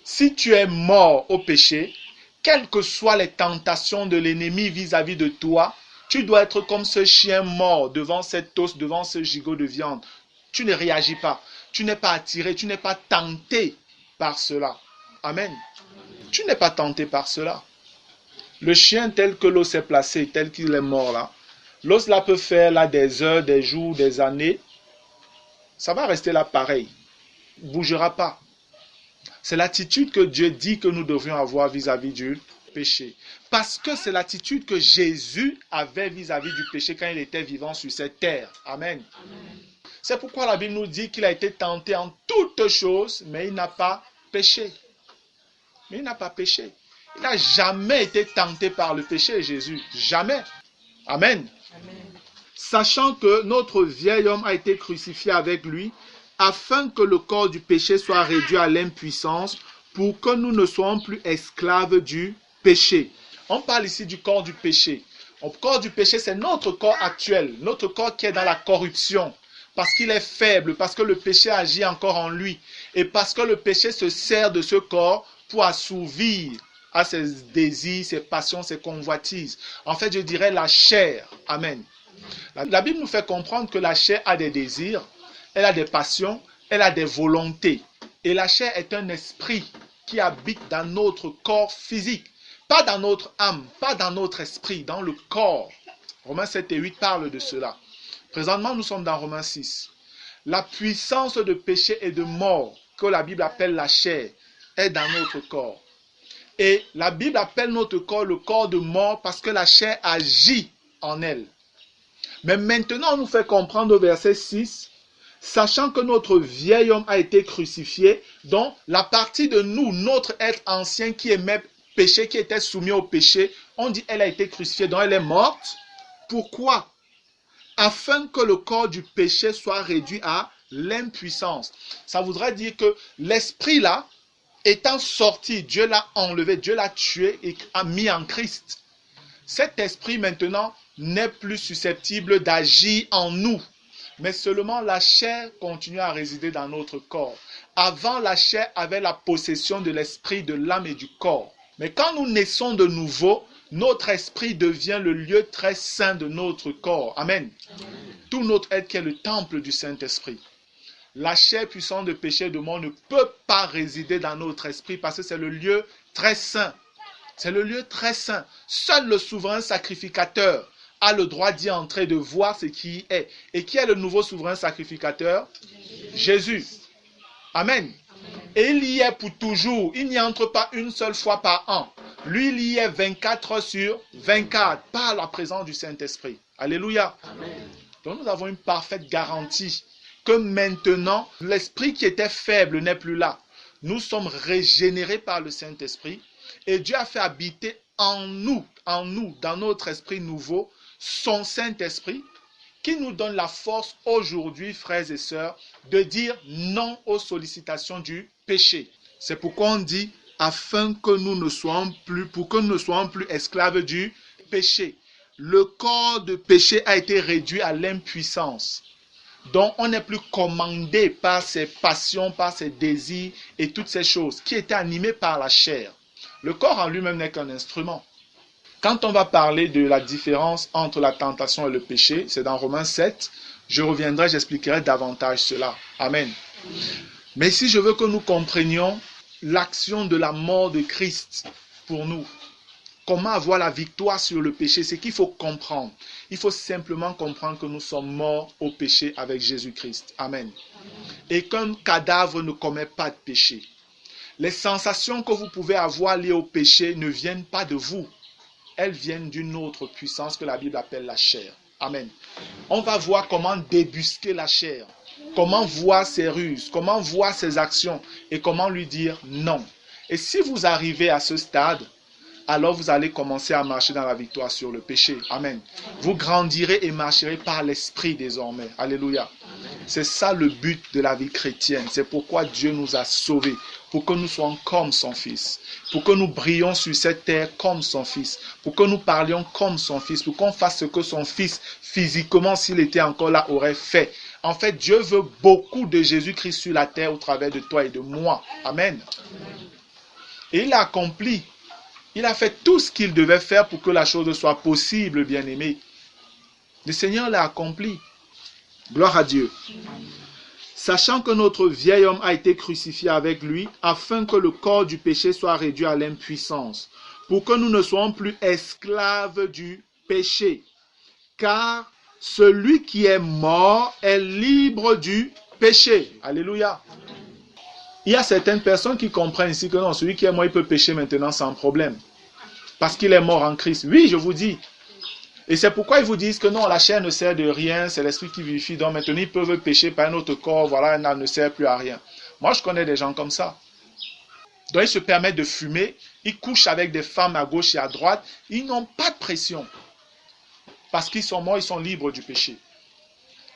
si tu es mort au péché, quelles que soient les tentations de l'ennemi vis-à-vis de toi, tu dois être comme ce chien mort devant cet os, devant ce gigot de viande. Tu ne réagis pas. Tu n'es pas attiré, tu n'es pas tenté par cela. Amen. Tu n'es pas tenté par cela. Le chien tel que l'os est placé, tel qu'il est mort là, l'os là peut faire là des heures, des jours, des années. Ça va rester là pareil. Il ne bougera pas. C'est l'attitude que Dieu dit que nous devrions avoir vis-à-vis du péché. Parce que c'est l'attitude que Jésus avait vis-à-vis du péché quand il était vivant sur cette terre. Amen. C'est pourquoi la Bible nous dit qu'il a été tenté en toutes choses, mais il n'a pas péché. Mais il n'a pas péché. Il n'a jamais été tenté par le péché, Jésus. Jamais. Amen. Amen. Sachant que notre vieil homme a été crucifié avec lui, afin que le corps du péché soit réduit à l'impuissance, pour que nous ne soyons plus esclaves du péché. On parle ici du corps du péché. Le corps du péché, c'est notre corps actuel, notre corps qui est dans la corruption, parce qu'il est faible, parce que le péché agit encore en lui, et parce que le péché se sert de ce corps pour assouvir à ses désirs, ses passions, ses convoitises. En fait, je dirais la chair. Amen. La Bible nous fait comprendre que la chair a des désirs, elle a des passions, elle a des volontés. Et la chair est un esprit qui habite dans notre corps physique. Pas dans notre âme, pas dans notre esprit, dans le corps. Romains 7 et 8 parlent de cela. Présentement, nous sommes dans Romains 6. La puissance de péché et de mort, que la Bible appelle la chair, est dans notre corps. Et la Bible appelle notre corps le corps de mort parce que la chair agit en elle. Mais maintenant, on nous fait comprendre au verset 6, sachant que notre vieil homme a été crucifié, donc la partie de nous, notre être ancien qui aimait péché, qui était soumis au péché, on dit elle a été crucifiée, donc elle est morte. Pourquoi? Afin que le corps du péché soit réduit à l'impuissance. Ça voudrait dire que l'esprit là, étant sorti, Dieu l'a enlevé, Dieu l'a tué et a mis en Christ. Cet esprit maintenant n'est plus susceptible d'agir en nous, mais seulement la chair continue à résider dans notre corps. Avant, la chair avait la possession de l'esprit, de l'âme et du corps. Mais quand nous naissons de nouveau, notre esprit devient le lieu très saint de notre corps. Amen. Amen. Tout notre être qui est le temple du Saint-Esprit. La chair puissante de péché et de mort ne peut pas résider dans notre esprit parce que c'est le lieu très saint. C'est le lieu très saint. Seul le souverain sacrificateur a le droit d'y entrer, de voir ce qui y est. Et qui est le nouveau souverain sacrificateur? Jésus. Amen. Et il y est pour toujours. Il n'y entre pas une seule fois par an. Lui, il y est 24 heures sur 24 par la présence du Saint-Esprit. Alléluia. Amen. Donc nous avons une parfaite garantie que maintenant, l'esprit qui était faible n'est plus là. Nous sommes régénérés par le Saint-Esprit et Dieu a fait habiter en nous, dans notre esprit nouveau, son Saint-Esprit qui nous donne la force aujourd'hui, frères et sœurs, de dire non aux sollicitations du péché. C'est pourquoi on dit afin que nous ne soyons plus, pour que nous ne soyons plus esclaves du péché. Le corps de péché a été réduit à l'impuissance. Donc, on n'est plus commandé par ses passions, par ses désirs et toutes ces choses qui étaient animées par la chair. Le corps en lui-même n'est qu'un instrument. Quand on va parler de la différence entre la tentation et le péché, c'est dans Romains 7, je reviendrai, j'expliquerai davantage cela. Amen. Mais si je veux que nous comprenions l'action de la mort de Christ pour nous, comment avoir la victoire sur le péché, c'est qu'il faut comprendre. Il faut simplement comprendre que nous sommes morts au péché avec Jésus-Christ. Amen. Et qu'un cadavre ne commet pas de péché. Les sensations que vous pouvez avoir liées au péché ne viennent pas de vous. Elles viennent d'une autre puissance que la Bible appelle la chair. Amen. On va voir comment débusquer la chair, comment voir ses ruses, comment voir ses actions et comment lui dire non. Et si vous arrivez à ce stade, alors vous allez commencer à marcher dans la victoire sur le péché. Amen. Vous grandirez et marcherez par l'esprit désormais. Alléluia. C'est ça le but de la vie chrétienne. C'est pourquoi Dieu nous a sauvés. Pour que nous soyons comme son Fils. Pour que nous brillions sur cette terre comme son Fils. Pour que nous parlions comme son Fils. Pour qu'on fasse ce que son Fils, physiquement, s'il était encore là, aurait fait. En fait, Dieu veut beaucoup de Jésus-Christ sur la terre au travers de toi et de moi. Amen. Et il a accompli. Il a fait tout ce qu'il devait faire pour que la chose soit possible, bien-aimé. Le Seigneur l'a accompli. Gloire à Dieu. Sachant que notre vieil homme a été crucifié avec lui, afin que le corps du péché soit réduit à l'impuissance, pour que nous ne soyons plus esclaves du péché. Car celui qui est mort est libre du péché. Alléluia. Il y a certaines personnes qui comprennent ici que non, celui qui est mort, il peut pécher maintenant sans problème. Parce qu'il est mort en Christ. Oui, je vous dis. Et c'est pourquoi ils vous disent que non, la chair ne sert de rien, c'est l'esprit qui vivifie. Donc maintenant, ils peuvent pécher par un autre corps, voilà, elle ne sert plus à rien. Moi, je connais des gens comme ça. Donc ils se permettent de fumer, ils couchent avec des femmes à gauche et à droite, ils n'ont pas de pression. Parce qu'ils sont morts, ils sont libres du péché.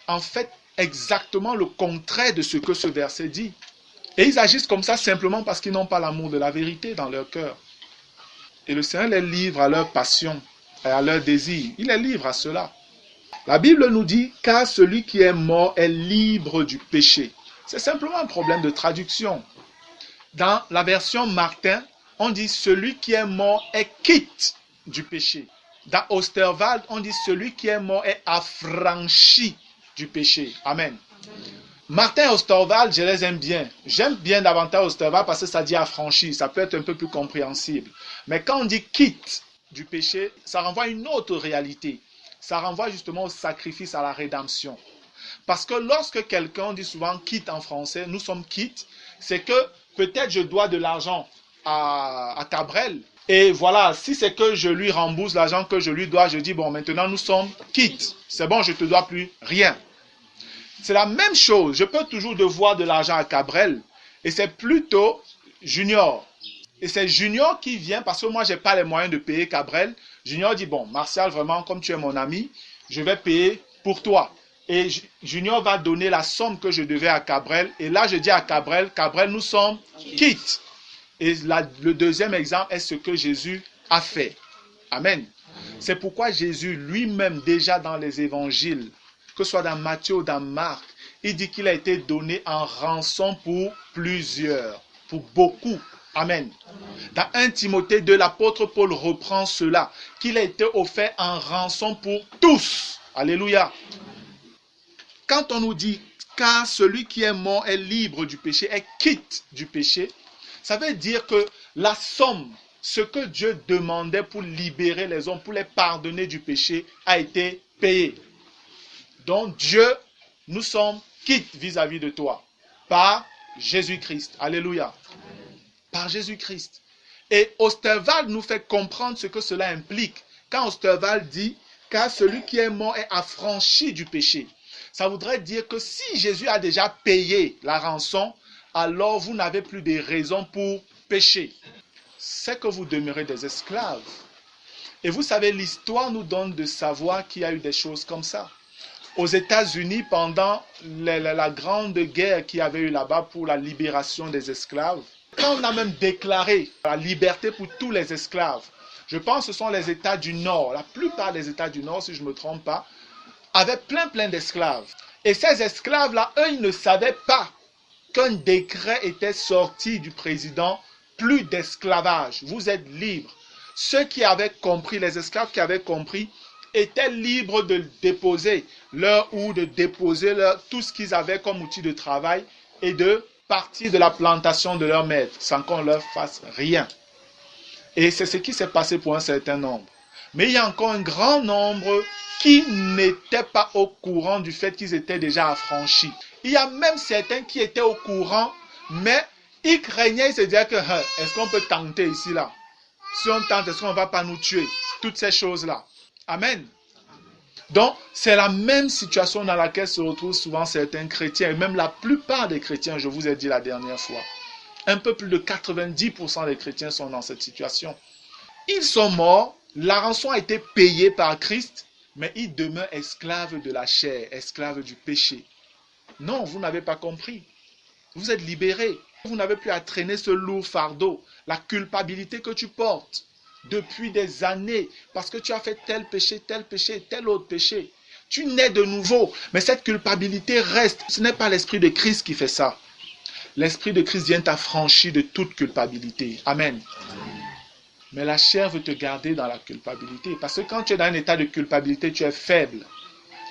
En fait, exactement le contraire de ce que ce verset dit. Et ils agissent comme ça simplement parce qu'ils n'ont pas l'amour de la vérité dans leur cœur. Et le Seigneur les livre à leur passion et à leur désir. Il les livre à cela. La Bible nous dit « Car celui qui est mort est libre du péché ». C'est simplement un problème de traduction. Dans la version Martin, on dit « Celui qui est mort est quitte du péché ». Dans Osterwald, on dit « Celui qui est mort est affranchi du péché ». Amen. Martin et Osterwald, je les aime bien. J'aime bien davantage Osterwald parce que ça dit affranchi. Ça peut être un peu plus compréhensible. Mais quand on dit quitte du péché, ça renvoie à une autre réalité. Ça renvoie justement au sacrifice, à la rédemption. Parce que lorsque quelqu'un, on dit souvent quitte en français, nous sommes quittes, c'est que peut-être je dois de l'argent à Cabrel. Et voilà, si c'est que je lui rembourse l'argent que je lui dois, je dis bon, maintenant nous sommes quittes. C'est bon, je ne te dois plus rien. C'est la même chose. Je peux toujours devoir de l'argent à Cabrel. Et c'est plutôt Junior. Et c'est Junior qui vient parce que moi, je n'ai pas les moyens de payer Cabrel. Junior dit, bon, Martial, vraiment, comme tu es mon ami, je vais payer pour toi. Et Junior va donner la somme que je devais à Cabrel. Et là, je dis à Cabrel, Cabrel, nous sommes quittes. Et le deuxième exemple est ce que Jésus a fait. Amen. C'est pourquoi Jésus lui-même, déjà dans les évangiles, que ce soit dans Matthieu ou dans Marc, il dit qu'il a été donné en rançon pour plusieurs, pour beaucoup. Amen. Dans 1 Timothée 2, l'apôtre Paul reprend cela, qu'il a été offert en rançon pour tous. Alléluia. Quand on nous dit, car celui qui est mort est libre du péché, est quitte du péché, ça veut dire que la somme, ce que Dieu demandait pour libérer les hommes, pour les pardonner du péché, a été payé. Donc Dieu, nous sommes quittes vis-à-vis de toi, par Jésus-Christ. Alléluia. Par Jésus-Christ. Et Osterwald nous fait comprendre ce que cela implique. Quand Osterwald dit, car celui qui est mort est affranchi du péché. Ça voudrait dire que si Jésus a déjà payé la rançon, alors vous n'avez plus de raisons pour pécher. C'est que vous demeurez des esclaves. Et vous savez, l'histoire nous donne de savoir qu'il y a eu des choses comme ça. Aux États-Unis, pendant la grande guerre qu'il y avait eu là-bas pour la libération des esclaves, quand on a même déclaré la liberté pour tous les esclaves, je pense que ce sont les États du Nord, la plupart des États du Nord, si je ne me trompe pas, avaient plein d'esclaves. Et ces esclaves-là, eux, ils ne savaient pas qu'un décret était sorti du président, plus d'esclavage, vous êtes libres. Ceux qui avaient compris, les esclaves qui avaient compris, étaient libres de déposer tout ce qu'ils avaient comme outil de travail et de partir de la plantation de leur maître sans qu'on leur fasse rien. Et c'est ce qui s'est passé pour un certain nombre. Mais il y a encore un grand nombre qui n'étaient pas au courant du fait qu'ils étaient déjà affranchis. Il y a même certains qui étaient au courant, mais ils craignaient, ils se disaient que est-ce qu'on peut tenter ici là? Si on tente, est-ce qu'on ne va pas nous tuer? Toutes ces choses-là. Amen. Donc, c'est la même situation dans laquelle se retrouvent souvent certains chrétiens, et même la plupart des chrétiens, je vous ai dit la dernière fois. Un peu plus de 90% des chrétiens sont dans cette situation. Ils sont morts, la rançon a été payée par Christ, mais ils demeurent esclaves de la chair, esclaves du péché. Non, vous n'avez pas compris. Vous êtes libérés. Vous n'avez plus à traîner ce lourd fardeau, la culpabilité que tu portes depuis des années, parce que tu as fait tel péché, tel autre péché. Tu nais de nouveau, mais cette culpabilité reste. Ce n'est pas l'Esprit de Christ qui fait ça. L'Esprit de Christ vient t'affranchir de toute culpabilité. Amen. Mais la chair veut te garder dans la culpabilité, parce que quand tu es dans un état de culpabilité, tu es faible.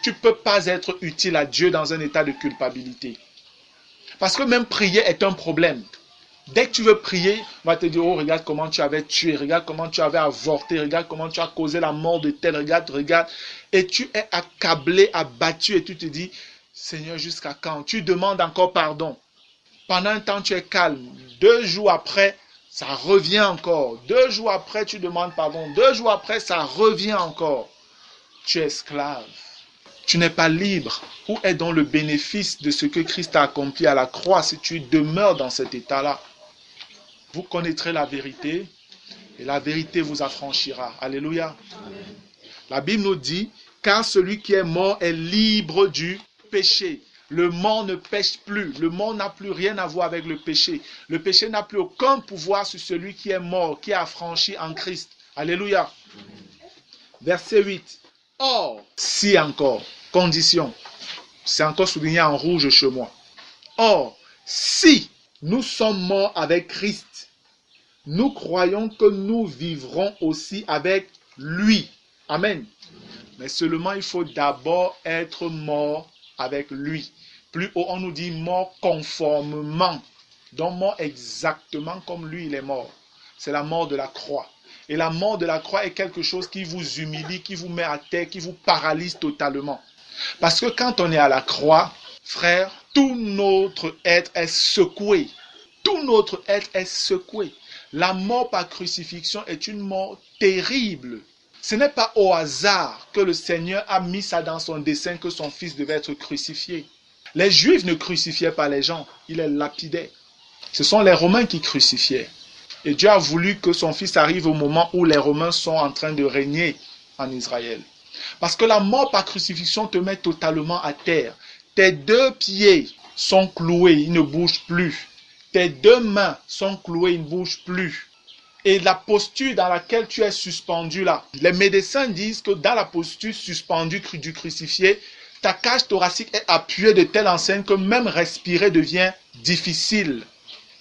Tu ne peux pas être utile à Dieu dans un état de culpabilité. Parce que même prier est un problème. Dès que tu veux prier, on va te dire, oh, regarde comment tu avais tué, regarde comment tu avais avorté, regarde comment tu as causé la mort de tel, regarde. Et tu es accablé, abattu, et tu te dis, Seigneur, jusqu'à quand? Tu demandes encore pardon. Pendant un temps, tu es calme. 2 jours après, ça revient encore. 2 jours après, tu demandes pardon. 2 jours après, ça revient encore. Tu es esclave. Tu n'es pas libre. Où est donc le bénéfice de ce que Christ a accompli à la croix si tu demeures dans cet état-là? Vous connaîtrez la vérité et la vérité vous affranchira. Alléluia. La Bible nous dit, car celui qui est mort est libre du péché. Le mort ne pêche plus. Le mort n'a plus rien à voir avec le péché. Le péché n'a plus aucun pouvoir sur celui qui est mort, qui est affranchi en Christ. Alléluia. Verset 8. Or, si encore, condition, c'est encore souligné en rouge chez moi. Or, si nous sommes morts avec Christ, nous croyons que nous vivrons aussi avec lui. Amen. Mais seulement il faut d'abord être mort avec lui. Plus haut, on nous dit mort conformément. Donc mort exactement comme lui, il est mort. C'est la mort de la croix. Et la mort de la croix est quelque chose qui vous humilie, qui vous met à terre, qui vous paralyse totalement. Parce que quand on est à la croix, frère, tout notre être est secoué. Tout notre être est secoué. La mort par crucifixion est une mort terrible. Ce n'est pas au hasard que le Seigneur a mis ça dans son dessein que son fils devait être crucifié. Les Juifs ne crucifiaient pas les gens, ils les lapidaient. Ce sont les Romains qui crucifiaient. Et Dieu a voulu que son fils arrive au moment où les Romains sont en train de régner en Israël. Parce que la mort par crucifixion te met totalement à terre. Tes 2 pieds sont cloués, ils ne bougent plus. Tes 2 mains sont clouées, ils ne bougent plus. Et la posture dans laquelle tu es suspendu là, les médecins disent que dans la posture suspendue du crucifié, ta cage thoracique est appuyée de telle enseigne que même respirer devient difficile.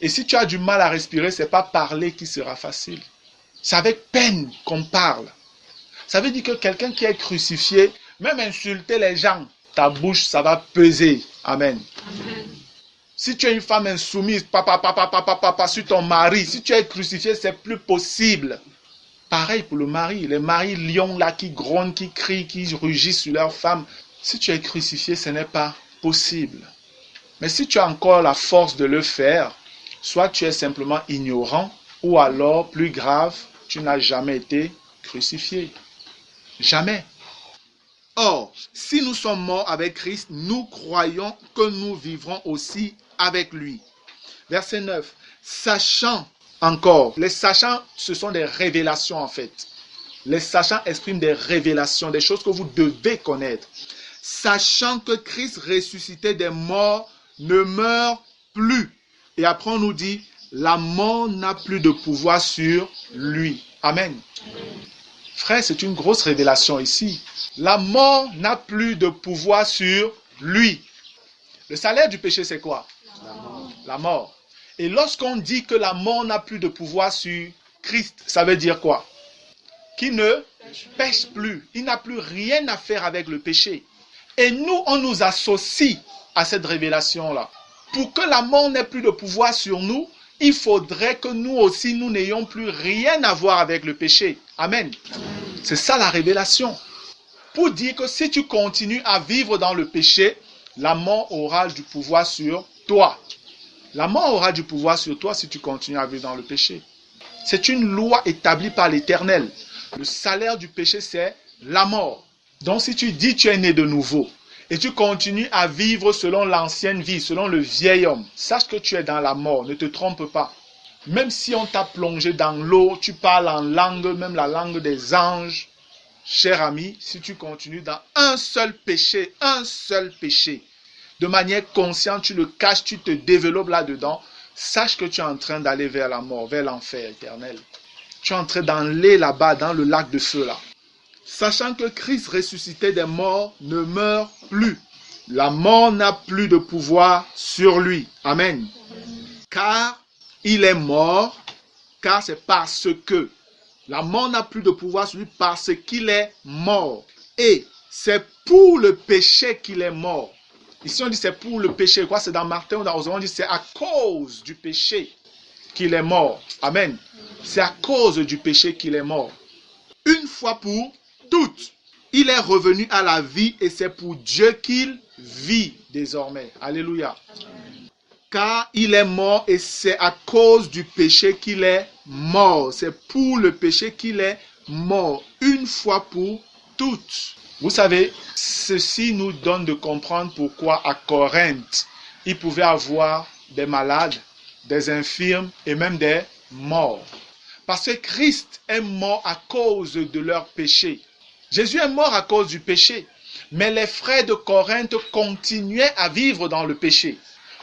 Et si tu as du mal à respirer, ce n'est pas parler qui sera facile. C'est avec peine qu'on parle. Ça veut dire que quelqu'un qui est crucifié, même insulter les gens, ta bouche, ça va peser. Amen. Amen. Si tu es une femme insoumise, papa, sur ton mari, si tu es crucifié, c'est plus possible. Pareil pour le mari. Les maris lions là qui grognent, qui crient, qui rugissent sur leur femme. Si tu es crucifié, ce n'est pas possible. Mais si tu as encore la force de le faire, soit tu es simplement ignorant, ou alors, plus grave, tu n'as jamais été crucifié. Jamais. Or, si nous sommes morts avec Christ, nous croyons que nous vivrons aussi avec lui. Verset 9. Sachant encore, les sachants, ce sont des révélations en fait. Les sachants expriment des révélations, des choses que vous devez connaître. Sachant que Christ ressuscité des morts ne meurt plus. Et après on nous dit, la mort n'a plus de pouvoir sur lui. Amen. Frère, c'est une grosse révélation ici. La mort n'a plus de pouvoir sur lui. Le salaire du péché, c'est quoi? La mort. Et lorsqu'on dit que la mort n'a plus de pouvoir sur Christ, ça veut dire quoi? Qu'il ne pêche plus. Il n'a plus rien à faire avec le péché. Et nous, on nous associe à cette révélation-là. Pour que la mort n'ait plus de pouvoir sur nous, il faudrait que nous aussi, nous n'ayons plus rien à voir avec le péché. Amen. C'est ça la révélation. Pour dire que si tu continues à vivre dans le péché, la mort aura du pouvoir sur toi. La mort aura du pouvoir sur toi si tu continues à vivre dans le péché. C'est une loi établie par l'Éternel. Le salaire du péché, c'est la mort. Donc si tu dis tu es né de nouveau et tu continues à vivre selon l'ancienne vie, selon le vieil homme, sache que tu es dans la mort, ne te trompe pas. Même si on t'a plongé dans l'eau, tu parles en langue, même la langue des anges, cher ami, si tu continues dans un seul péché, de manière consciente, tu le caches, tu te développes là-dedans, sache que tu es en train d'aller vers la mort, vers l'enfer éternel. Tu es en train d'aller là-bas, dans le lac de feu là. Sachant que Christ ressuscité des morts ne meurt plus. La mort n'a plus de pouvoir sur lui. Amen. Car il est mort, car c'est parce que. La mort n'a plus de pouvoir sur lui parce qu'il est mort. Et c'est pour le péché qu'il est mort. Ici on dit c'est pour le péché. Quoi? C'est dans Martin, on dit c'est à cause du péché qu'il est mort. Amen. C'est à cause du péché qu'il est mort. Une fois pour toutes. Il est revenu à la vie et c'est pour Dieu qu'il vit désormais. Alléluia. Car il est mort et c'est à cause du péché qu'il est mort. C'est pour le péché qu'il est mort. Une fois pour toutes. Vous savez, ceci nous donne de comprendre pourquoi à Corinthe, il pouvait avoir des malades, des infirmes et même des morts. Parce que Christ est mort à cause de leur péché. Jésus est mort à cause du péché. Mais les frères de Corinthe continuaient à vivre dans le péché.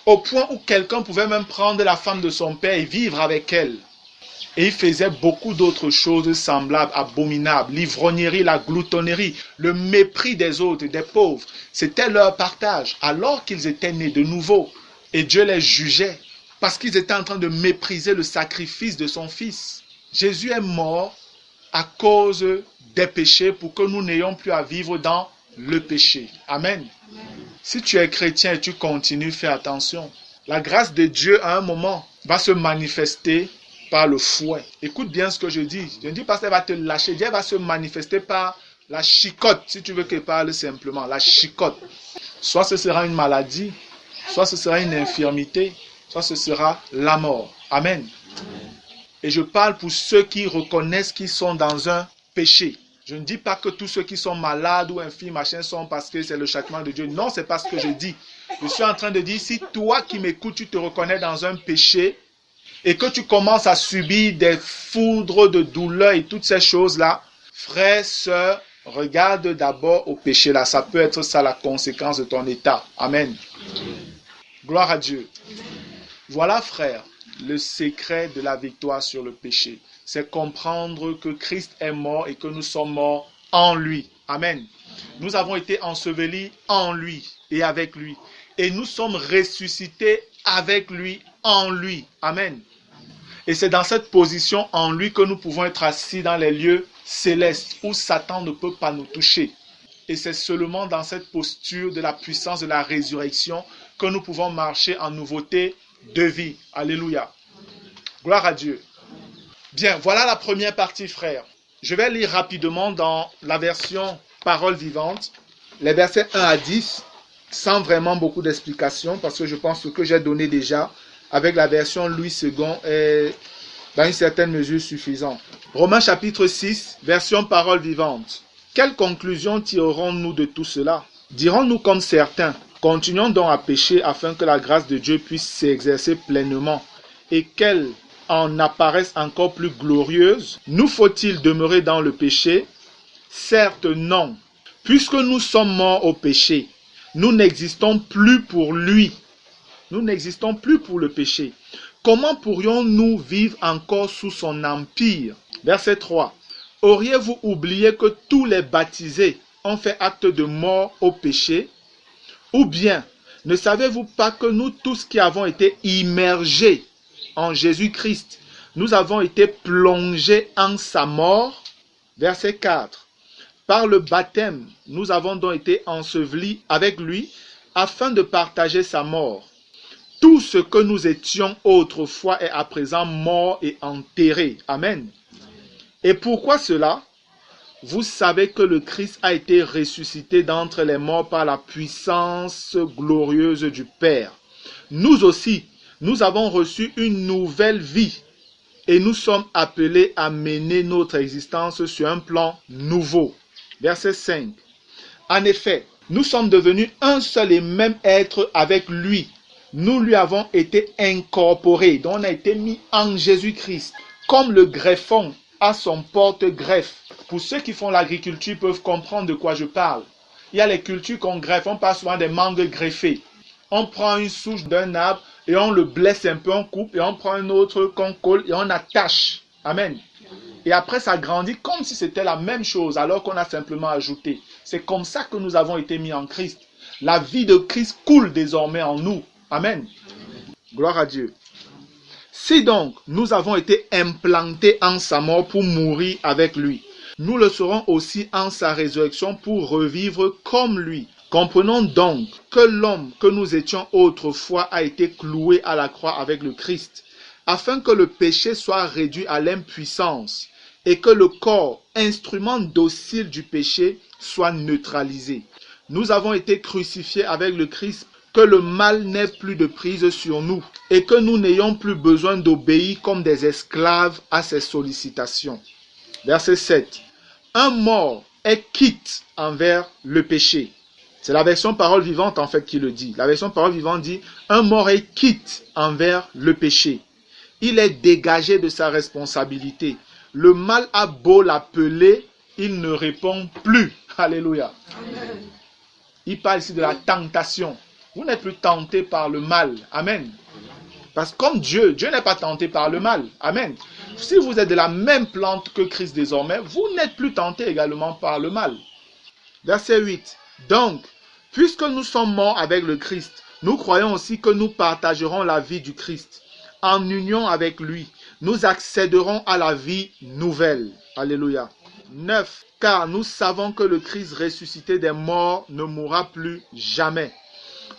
Au point où quelqu'un pouvait même prendre la femme de son père et vivre avec elle. Et il faisait beaucoup d'autres choses semblables, abominables. L'ivrognerie, la gloutonnerie, le mépris des autres, des pauvres. C'était leur partage, alors qu'ils étaient nés de nouveau. Et Dieu les jugeait, parce qu'ils étaient en train de mépriser le sacrifice de son Fils. Jésus est mort à cause des péchés, pour que nous n'ayons plus à vivre dans le péché. Amen. Si tu es chrétien et tu continues, fais attention. La grâce de Dieu, à un moment, va se manifester par le fouet. Écoute bien ce que je dis. Je ne dis pas qu'elle va te lâcher. Dieu va se manifester par la chicotte, si tu veux qu'elle parle simplement. La chicotte. Soit ce sera une maladie, soit ce sera une infirmité, soit ce sera la mort. Amen. Et je parle pour ceux qui reconnaissent qu'ils sont dans un péché. Je ne dis pas que tous ceux qui sont malades ou infirmes, machin, sont parce que c'est le châtiment de Dieu. Non, c'est pas ce que je dis. Je suis en train de dire, si toi qui m'écoutes, tu te reconnais dans un péché et que tu commences à subir des foudres de douleur et toutes ces choses-là, frère, sœur, regarde d'abord au péché là. Ça peut être ça la conséquence de ton état. Amen. Gloire à Dieu. Voilà, frère, le secret de la victoire sur le péché. C'est comprendre que Christ est mort et que nous sommes morts en lui. Amen. Nous avons été ensevelis en lui et avec lui. Et nous sommes ressuscités avec lui, en lui. Amen. Et c'est dans cette position en lui que nous pouvons être assis dans les lieux célestes où Satan ne peut pas nous toucher. Et c'est seulement dans cette posture de la puissance de la résurrection que nous pouvons marcher en nouveauté de vie. Alléluia. Gloire à Dieu. Bien, voilà la première partie, frère. Je vais lire rapidement dans la version Parole vivante, les versets 1 à 10, sans vraiment beaucoup d'explications, parce que je pense que ce que j'ai donné déjà, avec la version Louis II, est dans une certaine mesure suffisant. Romains chapitre 6, version Parole vivante. Quelle conclusion tirerons-nous de tout cela? Dirons-nous comme certains, continuons donc à pécher afin que la grâce de Dieu puisse s'exercer pleinement et qu'elle en apparaissent encore plus glorieuses. Nous faut-il demeurer dans le péché? Certes non. Puisque nous sommes morts au péché, nous n'existons plus pour lui. Nous n'existons plus pour le péché. Comment pourrions-nous vivre encore sous son empire? Verset 3. Auriez-vous oublié que tous les baptisés ont fait acte de mort au péché? Ou bien, ne savez-vous pas que nous tous qui avons été immergés en Jésus-Christ, nous avons été plongés en sa mort? Verset 4. Par le baptême, nous avons donc été ensevelis avec lui afin de partager sa mort. Tout ce que nous étions autrefois est à présent mort et enterré. Amen. Et pourquoi cela? Vous savez que le Christ a été ressuscité d'entre les morts par la puissance glorieuse du Père. Nous aussi, nous avons reçu une nouvelle vie et nous sommes appelés à mener notre existence sur un plan nouveau. Verset 5. En effet, nous sommes devenus un seul et même être avec lui. Nous lui avons été incorporés, donc on a été mis en Jésus-Christ, comme le greffon à son porte-greffe. Pour ceux qui font l'agriculture peuvent comprendre de quoi je parle. Il y a les cultures qu'on greffe, on passe souvent des mangues greffées. On prend une souche d'un arbre et on le blesse un peu, on coupe et on prend un autre qu'on colle et on attache. Amen. Et après ça grandit comme si c'était la même chose alors qu'on a simplement ajouté. C'est comme ça que nous avons été mis en Christ. La vie de Christ coule désormais en nous. Amen. Gloire à Dieu. Si donc nous avons été implantés en sa mort pour mourir avec lui, nous le serons aussi en sa résurrection pour revivre comme lui. Comprenons donc que l'homme que nous étions autrefois a été cloué à la croix avec le Christ, afin que le péché soit réduit à l'impuissance et que le corps, instrument docile du péché, soit neutralisé. Nous avons été crucifiés avec le Christ, que le mal n'ait plus de prise sur nous et que nous n'ayons plus besoin d'obéir comme des esclaves à ses sollicitations. Verset 7. Un mort est quitte envers le péché. C'est la version parole vivante en fait qui le dit. La version parole vivante dit un mort est quitte envers le péché. Il est dégagé de sa responsabilité. Le mal a beau l'appeler, il ne répond plus. Alléluia. Amen. Il parle ici de la tentation. Vous n'êtes plus tenté par le mal. Amen. Parce que comme Dieu n'est pas tenté par le mal. Amen. Si vous êtes de la même plante que Christ désormais, vous n'êtes plus tenté également par le mal. Verset 8. Donc, puisque nous sommes morts avec le Christ, nous croyons aussi que nous partagerons la vie du Christ. En union avec lui, nous accéderons à la vie nouvelle. Alléluia. 9. Car nous savons que le Christ ressuscité des morts ne mourra plus jamais.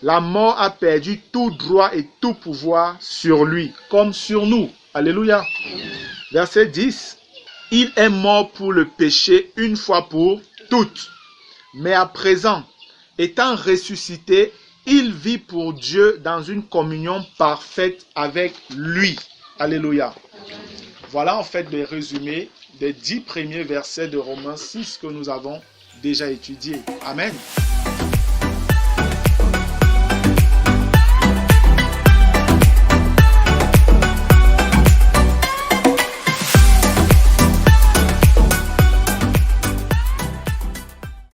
La mort a perdu tout droit et tout pouvoir sur lui, comme sur nous. Alléluia. Verset 10. Il est mort pour le péché une fois pour toutes. Mais à présent, étant ressuscité, il vit pour Dieu dans une communion parfaite avec lui. Alléluia. Voilà en fait le résumé des 10 premiers versets de Romains 6 que nous avons déjà étudiés. Amen.